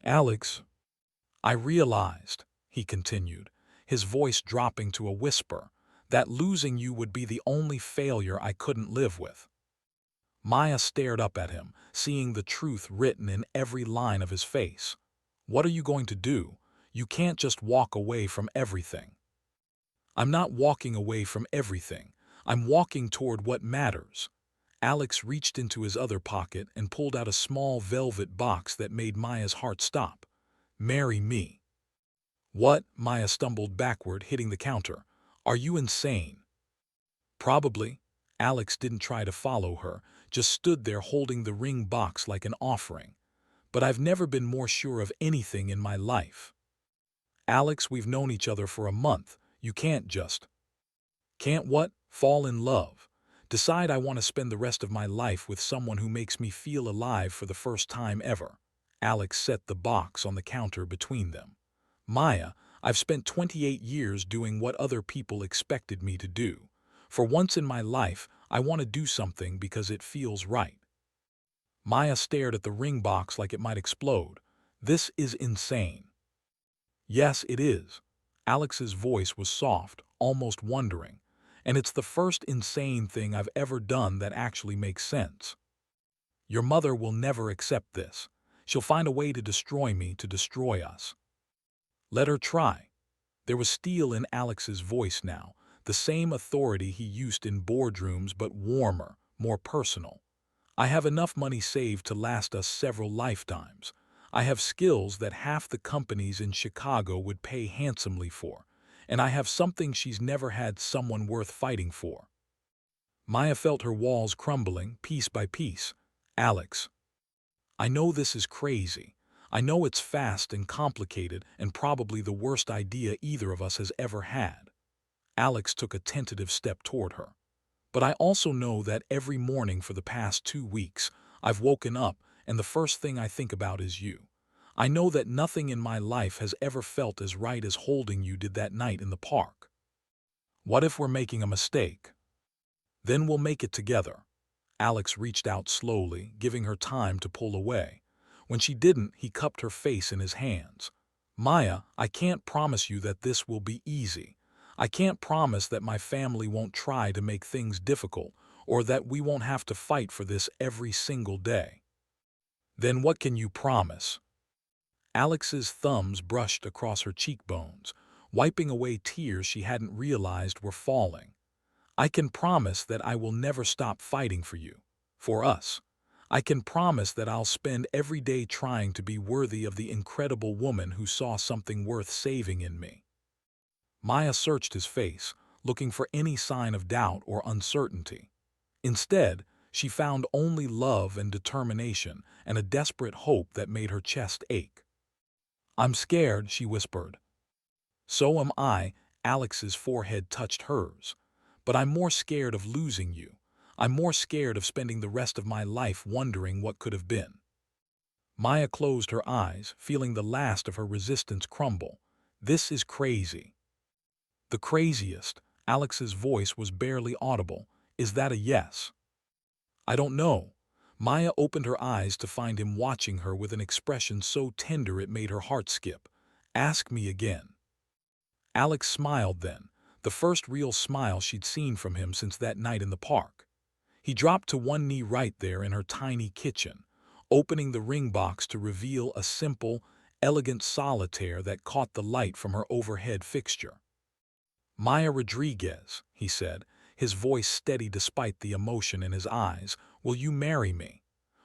"Alex." "I realized," he continued, his voice dropping to a whisper, "that losing you would be the only failure I couldn't live with." Maya stared up at him, seeing the truth written in every line of his face. "What are you going to do? You can't just walk away from everything." "I'm not walking away from everything. I'm walking toward what matters." Alex reached into his other pocket and pulled out a small velvet box that made Maya's heart stop. "Marry me." "What?" Maya stumbled backward, hitting the counter. "Are you insane?" "Probably." Alex didn't try to follow her, just stood there holding the ring box like an offering. "But I've never been more sure of anything in my life." "Alex, we've known each other for a month. You can't just—" "Can't what?" "Fall in love. Decide I want to spend the rest of my life with someone who makes me feel alive for the first time ever." Alex set the box on the counter between them. "Maya, I've spent 28 years doing what other people expected me to do. For once in my life, I want to do something because it feels right." Maya stared at the ring box like it might explode. This is insane. Yes, it is. Alex's voice was soft, almost wondering. And it's the first insane thing I've ever done that actually makes sense. Your mother will never accept this. She'll find a way to destroy me, to destroy us. Let her try. There was steel in Alex's voice now, the same authority he used in boardrooms but warmer, more personal. I have enough money saved to last us several lifetimes. I have skills that half the companies in Chicago would pay handsomely for. And I have something she's never had someone worth fighting for. Maya felt her walls crumbling, piece by piece. Alex, I know this is crazy. I know it's fast and complicated and probably the worst idea either of us has ever had. Alex took a tentative step toward her. But I also know that every morning for the past 2 weeks, I've woken up and the first thing I think about is you. I know that nothing in my life has ever felt as right as holding you did that night in the park. What if we're making a mistake? Then we'll make it together. Alex reached out slowly, giving her time to pull away. When she didn't, he cupped her face in his hands. Maya, I can't promise you that this will be easy. I can't promise that my family won't try to make things difficult, or that we won't have to fight for this every single day. Then what can you promise? Alex's thumbs brushed across her cheekbones, wiping away tears she hadn't realized were falling. I can promise that I will never stop fighting for you, for us. I can promise that I'll spend every day trying to be worthy of the incredible woman who saw something worth saving in me. Maya searched his face, looking for any sign of doubt or uncertainty. Instead, she found only love and determination and a desperate hope that made her chest ache. I'm scared, she whispered. So am I, Alex's forehead touched hers. But I'm more scared of losing you. I'm more scared of spending the rest of my life wondering what could have been. Maya closed her eyes, feeling the last of her resistance crumble. This is crazy. The craziest, Alex's voice was barely audible. Is that a yes? I don't know. Maya opened her eyes to find him watching her with an expression so tender it made her heart skip. Ask me again. Alex smiled then, the first real smile she'd seen from him since that night in the park. He dropped to one knee right there in her tiny kitchen, opening the ring box to reveal a simple, elegant solitaire that caught the light from her overhead fixture. Maya Rodriguez, he said, his voice steady despite the emotion in his eyes, will you marry me?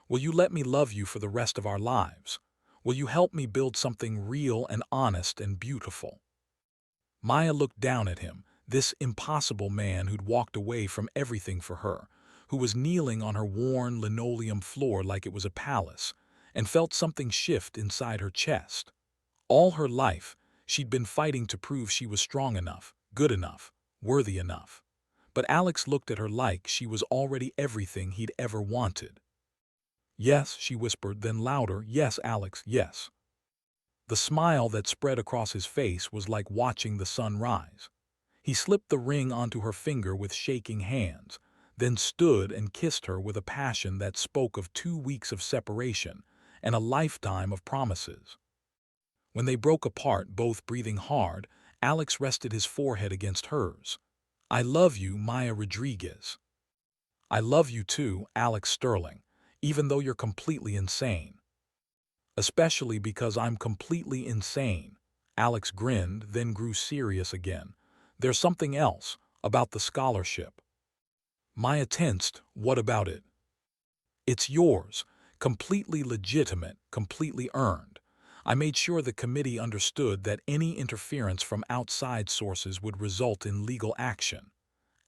Will you let me love you for the rest of our lives? Will you help me build something real and honest and beautiful? Maya looked down at him, this impossible man who'd walked away from everything for her, who was kneeling on her worn linoleum floor like it was a palace, and felt something shift inside her chest. All her life, she'd been fighting to prove she was strong enough, good enough, worthy enough. But Alex looked at her like she was already everything he'd ever wanted. Yes, she whispered, then louder, yes, Alex, yes. The smile that spread across his face was like watching the sun rise. He slipped the ring onto her finger with shaking hands, then stood and kissed her with a passion that spoke of 2 weeks of separation and a lifetime of promises. When they broke apart, both breathing hard, Alex rested his forehead against hers. I love you, Maya Rodriguez. I love you too, Alex Sterling, even though you're completely insane. Especially because I'm completely insane. Alex grinned, then grew serious again. There's something else, about the scholarship. Maya tensed, what about it? It's yours, completely legitimate, completely earned. I made sure the committee understood that any interference from outside sources would result in legal action.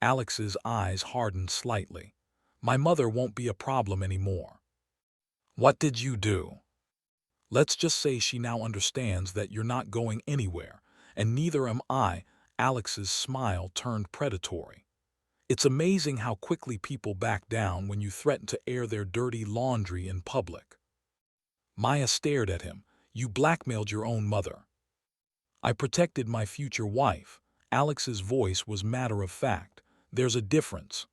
Alex's eyes hardened slightly. My mother won't be a problem anymore. What did you do? Let's just say she now understands that you're not going anywhere, and neither am I. Alex's smile turned predatory. It's amazing how quickly people back down when you threaten to air their dirty laundry in public. Maya stared at him. You blackmailed your own mother. I protected my future wife. Alex's voice was matter of fact. There's a difference.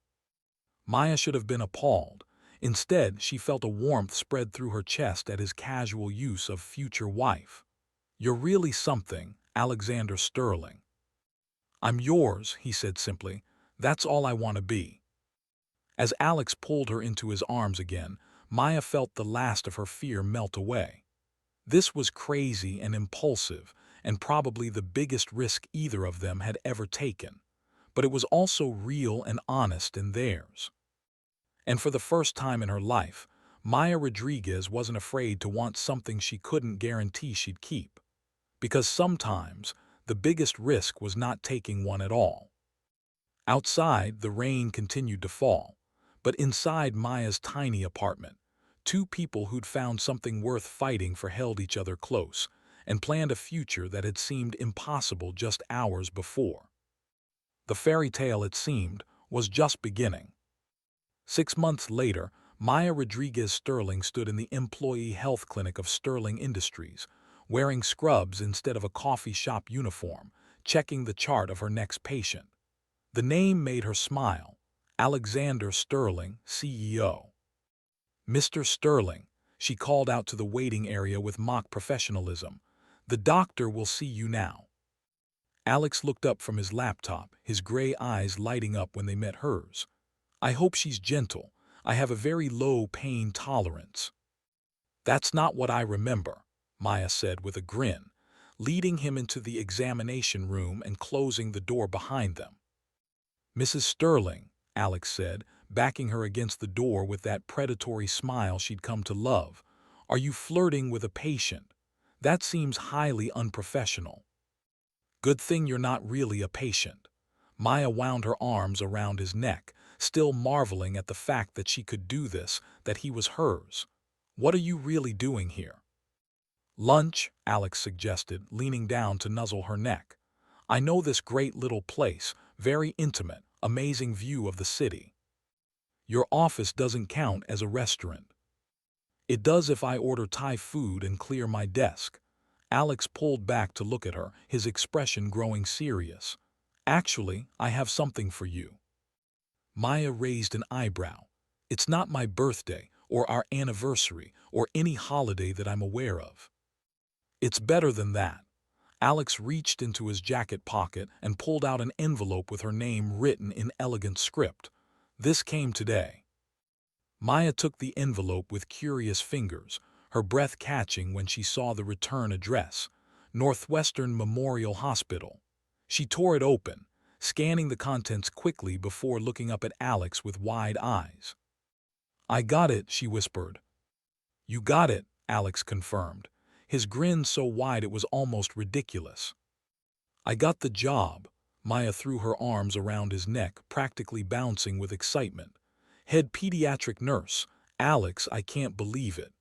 Maya should have been appalled. Instead, she felt a warmth spread through her chest at his casual use of future wife. "You're really something, Alexander Sterling." "I'm yours," he said simply. "That's all I want to be." As Alex pulled her into his arms again, Maya felt the last of her fear melt away. This was crazy and impulsive, and probably the biggest risk either of them had ever taken. But it was also real and honest in theirs. And for the first time in her life, Maya Rodriguez wasn't afraid to want something she couldn't guarantee she'd keep. Because sometimes, the biggest risk was not taking one at all. Outside, the rain continued to fall. But inside Maya's tiny apartment, two people who'd found something worth fighting for held each other close and planned a future that had seemed impossible just hours before. The fairy tale, it seemed, was just beginning. 6 months later, Maya Rodriguez Sterling stood in the employee health clinic of Sterling Industries, wearing scrubs instead of a coffee shop uniform, checking the chart of her next patient. The name made her smile. Alexander Sterling, CEO. "Mr. Sterling," she called out to the waiting area with mock professionalism. "The doctor will see you now." Alex looked up from his laptop, his gray eyes lighting up when they met hers. "I hope she's gentle. I have a very low pain tolerance." "That's not what I remember," Maya said with a grin, leading him into the examination room and closing the door behind them. "Mrs. Sterling," Alex said, backing her against the door with that predatory smile she'd come to love, "are you flirting with a patient? That seems highly unprofessional." "Good thing you're not really a patient." Maya wound her arms around his neck, still marveling at the fact that she could do this, that he was hers. "What are you really doing here?" "Lunch," Alex suggested, leaning down to nuzzle her neck. "I know this great little place, very intimate, amazing view of the city." "Your office doesn't count as a restaurant." "It does if I order Thai food and clear my desk." Alex pulled back to look at her, his expression growing serious. "Actually, I have something for you." Maya raised an eyebrow. "It's not my birthday, or our anniversary, or any holiday that I'm aware of." "It's better than that." Alex reached into his jacket pocket and pulled out an envelope with her name written in elegant script. "This came today." Maya took the envelope with curious fingers, her breath catching when she saw the return address, Northwestern Memorial Hospital. She tore it open, scanning the contents quickly before looking up at Alex with wide eyes. "I got it," she whispered. "You got it," Alex confirmed, his grin so wide it was almost ridiculous. "I got the job." Maya threw her arms around his neck, practically bouncing with excitement. "Head pediatric nurse. Alex, I can't believe it."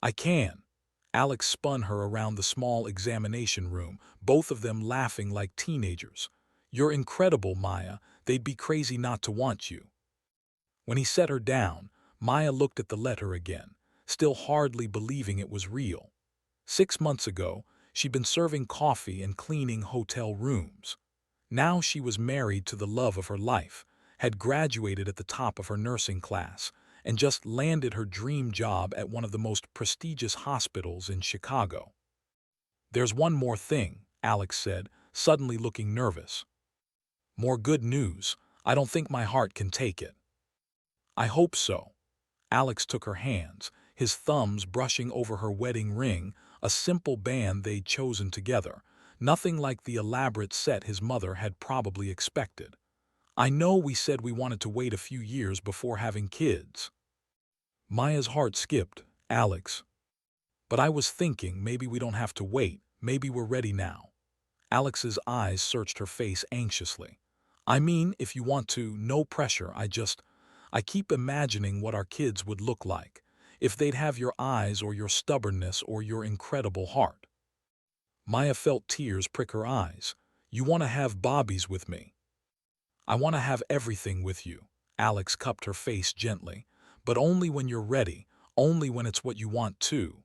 "I can." Alex spun her around the small examination room, both of them laughing like teenagers. "You're incredible, Maya. They'd be crazy not to want you." When he set her down, Maya looked at the letter again, still hardly believing it was real. 6 months ago, she'd been serving coffee and cleaning hotel rooms. Now she was married to the love of her life, had graduated at the top of her nursing class, and just landed her dream job at one of the most prestigious hospitals in Chicago. "There's one more thing," Alex said, suddenly looking nervous. "More good news. I don't think my heart can take it." "I hope so." Alex took her hands, his thumbs brushing over her wedding ring, a simple band they'd chosen together, nothing like the elaborate set his mother had probably expected. "I know we said we wanted to wait a few years before having kids." Maya's heart skipped. "Alex. But I was thinking maybe we don't have to wait, maybe we're ready now." Alex's eyes searched her face anxiously. "I mean, if you want to, no pressure, I keep imagining what our kids would look like, if they'd have your eyes or your stubbornness or your incredible heart." Maya felt tears prick her eyes. "You want to have Bobbies with me." "I want to have everything with you." Alex cupped her face gently. "But only when you're ready, only when it's what you want too."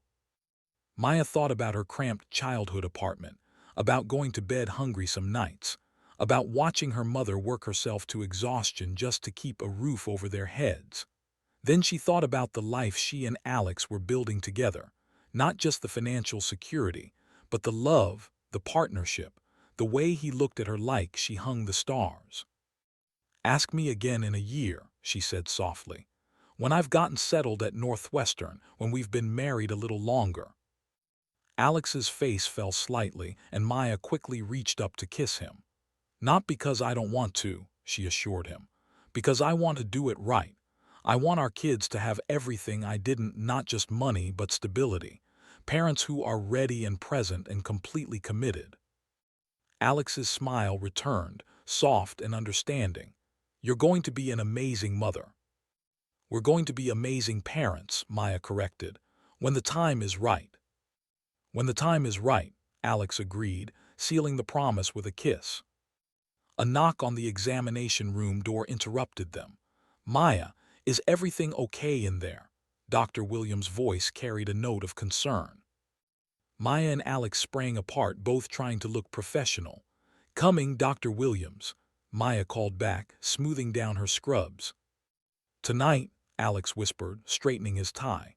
Maya thought about her cramped childhood apartment, about going to bed hungry some nights, about watching her mother work herself to exhaustion just to keep a roof over their heads. Then she thought about the life she and Alex were building together, not just the financial security, but the love, the partnership, the way he looked at her like she hung the stars. "Ask me again in a year," she said softly, "when I've gotten settled at Northwestern, when we've been married a little longer." Alex's face fell slightly, and Maya quickly reached up to kiss him. "Not because I don't want to," she assured him. "Because I want to do it right. I want our kids to have everything I didn't, not just money, but stability. Parents who are ready and present and completely committed." Alex's smile returned, soft and understanding. "You're going to be an amazing mother." "We're going to be amazing parents," Maya corrected, "when the time is right." "When the time is right," Alex agreed, sealing the promise with a kiss. A knock on the examination room door interrupted them. "Maya, is everything okay in there?" Dr. Williams' voice carried a note of concern. Maya and Alex sprang apart, both trying to look professional. "Coming, Dr. Williams," Maya called back, smoothing down her scrubs. "Tonight," Alex whispered, straightening his tie.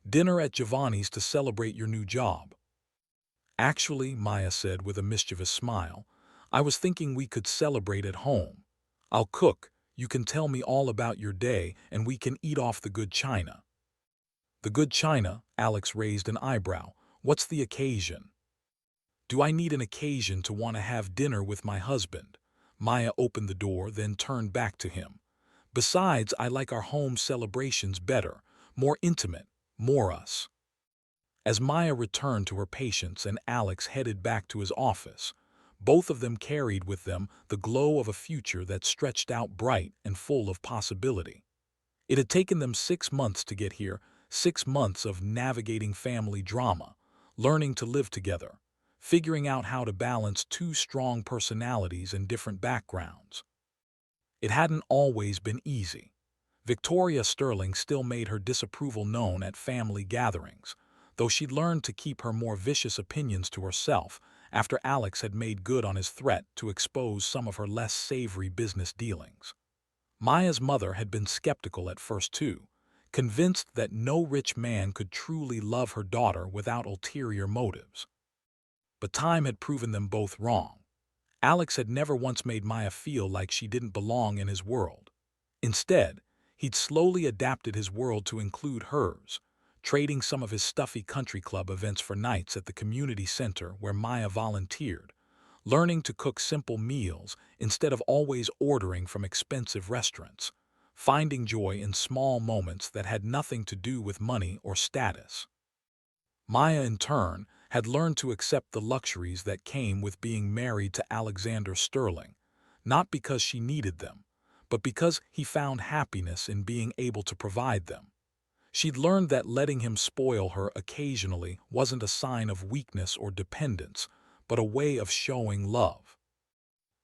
"Dinner at Giovanni's to celebrate your new job." "Actually," Maya said with a mischievous smile, "I was thinking we could celebrate at home. I'll cook, you can tell me all about your day, and we can eat off the good china." "The good china?" Alex raised an eyebrow. "What's the occasion?" "Do I need an occasion to want to have dinner with my husband?" Maya opened the door, then turned back to him. "Besides, I like our home celebrations better, more intimate, more us." As Maya returned to her patients and Alex headed back to his office, both of them carried with them the glow of a future that stretched out bright and full of possibility. It had taken them 6 months to get here, 6 months of navigating family drama, learning to live together, figuring out how to balance two strong personalities and different backgrounds. It hadn't always been easy. Victoria Sterling still made her disapproval known at family gatherings, though she'd learned to keep her more vicious opinions to herself after Alex had made good on his threat to expose some of her less savory business dealings. Maya's mother had been skeptical at first too, convinced that no rich man could truly love her daughter without ulterior motives. But time had proven them both wrong. Alex had never once made Maya feel like she didn't belong in his world. Instead, he'd slowly adapted his world to include hers, trading some of his stuffy country club events for nights at the community center where Maya volunteered, learning to cook simple meals instead of always ordering from expensive restaurants, finding joy in small moments that had nothing to do with money or status. Maya, in turn, had learned to accept the luxuries that came with being married to Alexander Sterling, not because she needed them, but because he found happiness in being able to provide them. She'd learned that letting him spoil her occasionally wasn't a sign of weakness or dependence, but a way of showing love.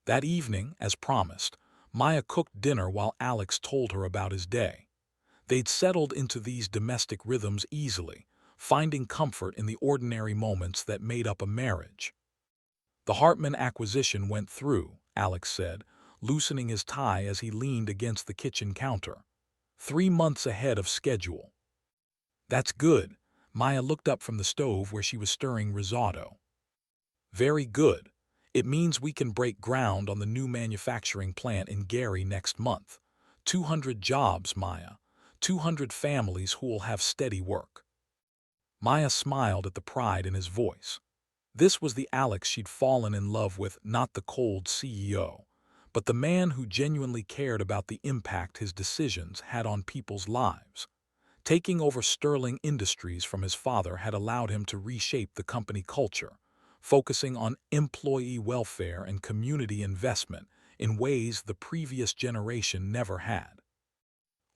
That evening, as promised, Maya cooked dinner while Alex told her about his day. They'd settled into these domestic rhythms easily, finding comfort in the ordinary moments that made up a marriage. "The Hartman acquisition went through," Alex said, loosening his tie as he leaned against the kitchen counter. 3 months ahead of schedule." "That's good." Maya looked up from the stove where she was stirring risotto. "Very good. It means we can break ground on the new manufacturing plant in Gary next month. 200 jobs, Maya. 200 families who'll have steady work." Maya smiled at the pride in his voice. This was the Alex she'd fallen in love with, not the cold CEO, but the man who genuinely cared about the impact his decisions had on people's lives. Taking over Sterling Industries from his father had allowed him to reshape the company culture, focusing on employee welfare and community investment in ways the previous generation never had.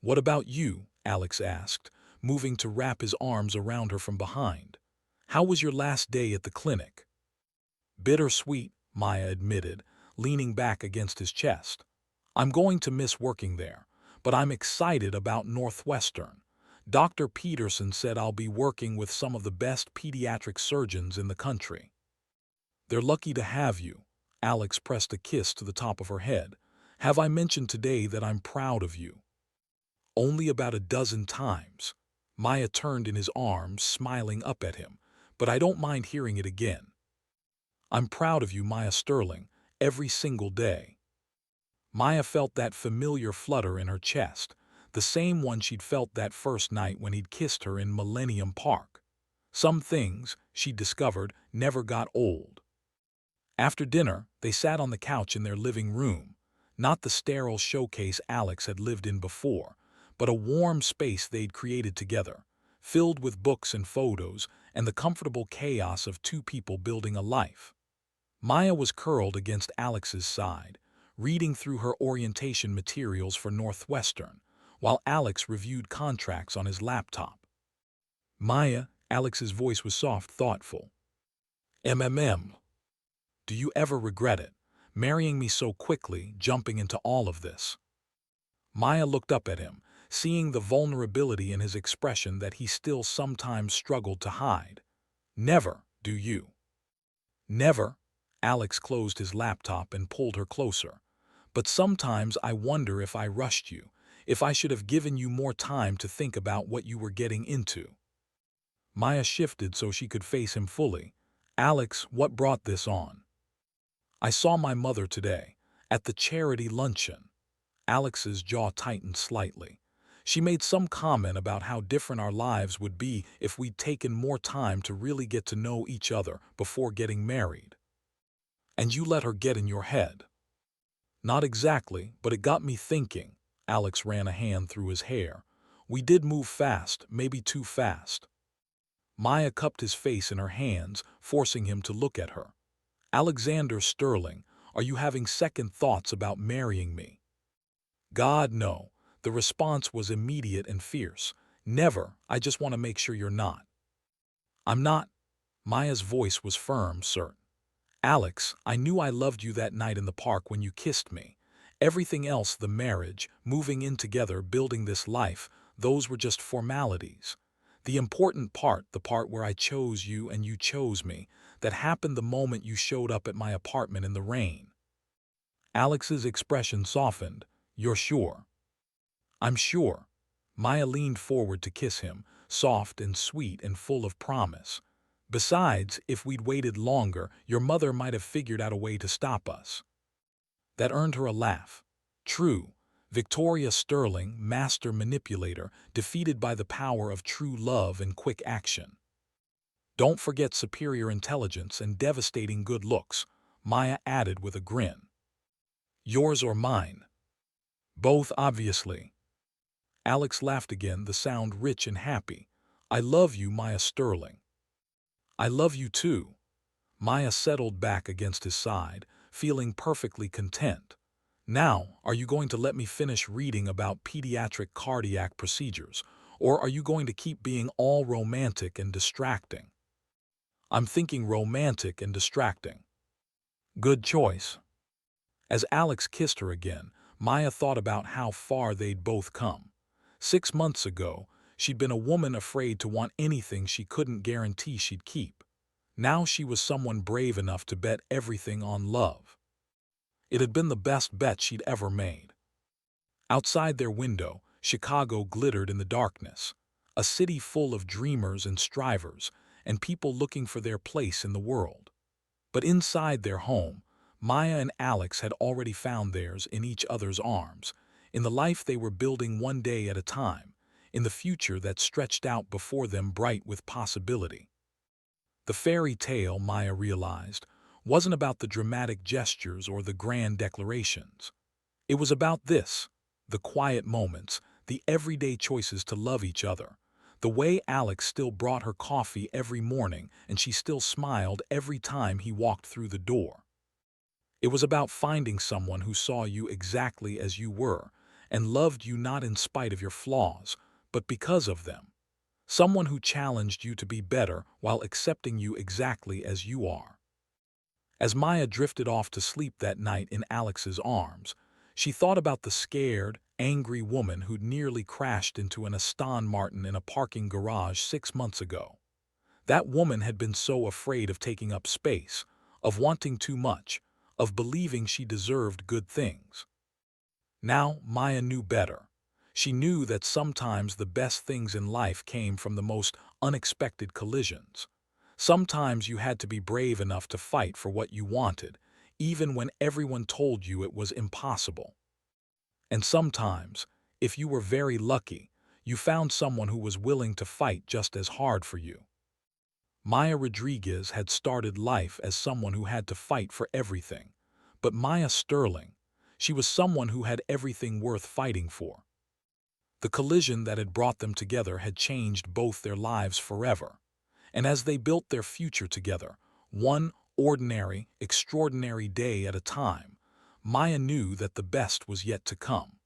"What about you?" Alex asked, moving to wrap his arms around her from behind. "How was your last day at the clinic?" "Bittersweet," Maya admitted, leaning back against his chest. "I'm going to miss working there, but I'm excited about Northwestern. Dr. Peterson said I'll be working with some of the best pediatric surgeons in the country." "They're lucky to have you." Alex pressed a kiss to the top of her head. "Have I mentioned today that I'm proud of you?" Only about a dozen times. Maya turned in his arms, smiling up at him. But I don't mind hearing it again. I'm proud of you, Maya Sterling, every single day. Maya felt that familiar flutter in her chest, the same one she'd felt that first night when he'd kissed her in Millennium Park. Some things, she discovered, never got old. After dinner, they sat on the couch in their living room, not the sterile showcase Alex had lived in before, but a warm space they'd created together, filled with books and photos and the comfortable chaos of two people building a life. Maya was curled against Alex's side, reading through her orientation materials for Northwestern, while Alex reviewed contracts on his laptop. Maya, Alex's voice was soft, thoughtful. MMM. Do you ever regret it, marrying me so quickly, jumping into all of this? Maya looked up at him, seeing the vulnerability in his expression that he still sometimes struggled to hide. Never, do you? Never. Alex closed his laptop and pulled her closer. But sometimes I wonder if I rushed you, if I should have given you more time to think about what you were getting into. Maya shifted so she could face him fully. Alex, what brought this on? I saw my mother today, at the charity luncheon. Alex's jaw tightened slightly. She made some comment about how different our lives would be if we'd taken more time to really get to know each other before getting married. And you let her get in your head. Not exactly, but it got me thinking. Alex ran a hand through his hair. We did move fast, maybe too fast. Maya cupped his face in her hands, forcing him to look at her. Alexander Sterling, are you having second thoughts about marrying me? God, no. The response was immediate and fierce. Never. I just want to make sure you're not. I'm not. Maya's voice was firm, certain. Alex, I knew I loved you that night in the park when you kissed me. Everything else, the marriage, moving in together, building this life, those were just formalities. The important part, the part where I chose you and you chose me, that happened the moment you showed up at my apartment in the rain. Alex's expression softened. You're sure? I'm sure. Maya leaned forward to kiss him, soft and sweet and full of promise. Besides, if we'd waited longer, your mother might have figured out a way to stop us. That earned her a laugh. True. Victoria Sterling, master manipulator, defeated by the power of true love and quick action. Don't forget superior intelligence and devastating good looks, Maya added with a grin. Yours or mine? Both, obviously. Alex laughed again, the sound rich and happy. I love you, Maya Sterling. I love you too. Maya settled back against his side, feeling perfectly content. Now, are you going to let me finish reading about pediatric cardiac procedures, or are you going to keep being all romantic and distracting? I'm thinking romantic and distracting. Good choice. As Alex kissed her again, Maya thought about how far they'd both come. 6 months ago, she'd been a woman afraid to want anything she couldn't guarantee she'd keep. Now she was someone brave enough to bet everything on love. It had been the best bet she'd ever made. Outside their window, Chicago glittered in the darkness, a city full of dreamers and strivers, and people looking for their place in the world. But inside their home, Maya and Alex had already found theirs in each other's arms, in the life they were building one day at a time, in the future that stretched out before them bright with possibility. The fairy tale, Maya realized, wasn't about the dramatic gestures or the grand declarations. It was about this, the quiet moments, the everyday choices to love each other, the way Alex still brought her coffee every morning and she still smiled every time he walked through the door. It was about finding someone who saw you exactly as you were and loved you not in spite of your flaws, but because of them. Someone who challenged you to be better while accepting you exactly as you are. As Maya drifted off to sleep that night in Alex's arms, she thought about the scared, angry woman who'd nearly crashed into an Aston Martin in a parking garage 6 months ago. That woman had been so afraid of taking up space, of wanting too much, of believing she deserved good things. Now Maya knew better. She knew that sometimes the best things in life came from the most unexpected collisions. Sometimes you had to be brave enough to fight for what you wanted, even when everyone told you it was impossible. And sometimes, if you were very lucky, you found someone who was willing to fight just as hard for you. Maya Rodriguez had started life as someone who had to fight for everything. But Maya Sterling, she was someone who had everything worth fighting for. The collision that had brought them together had changed both their lives forever. And as they built their future together, one ordinary, extraordinary day at a time, Maya knew that the best was yet to come.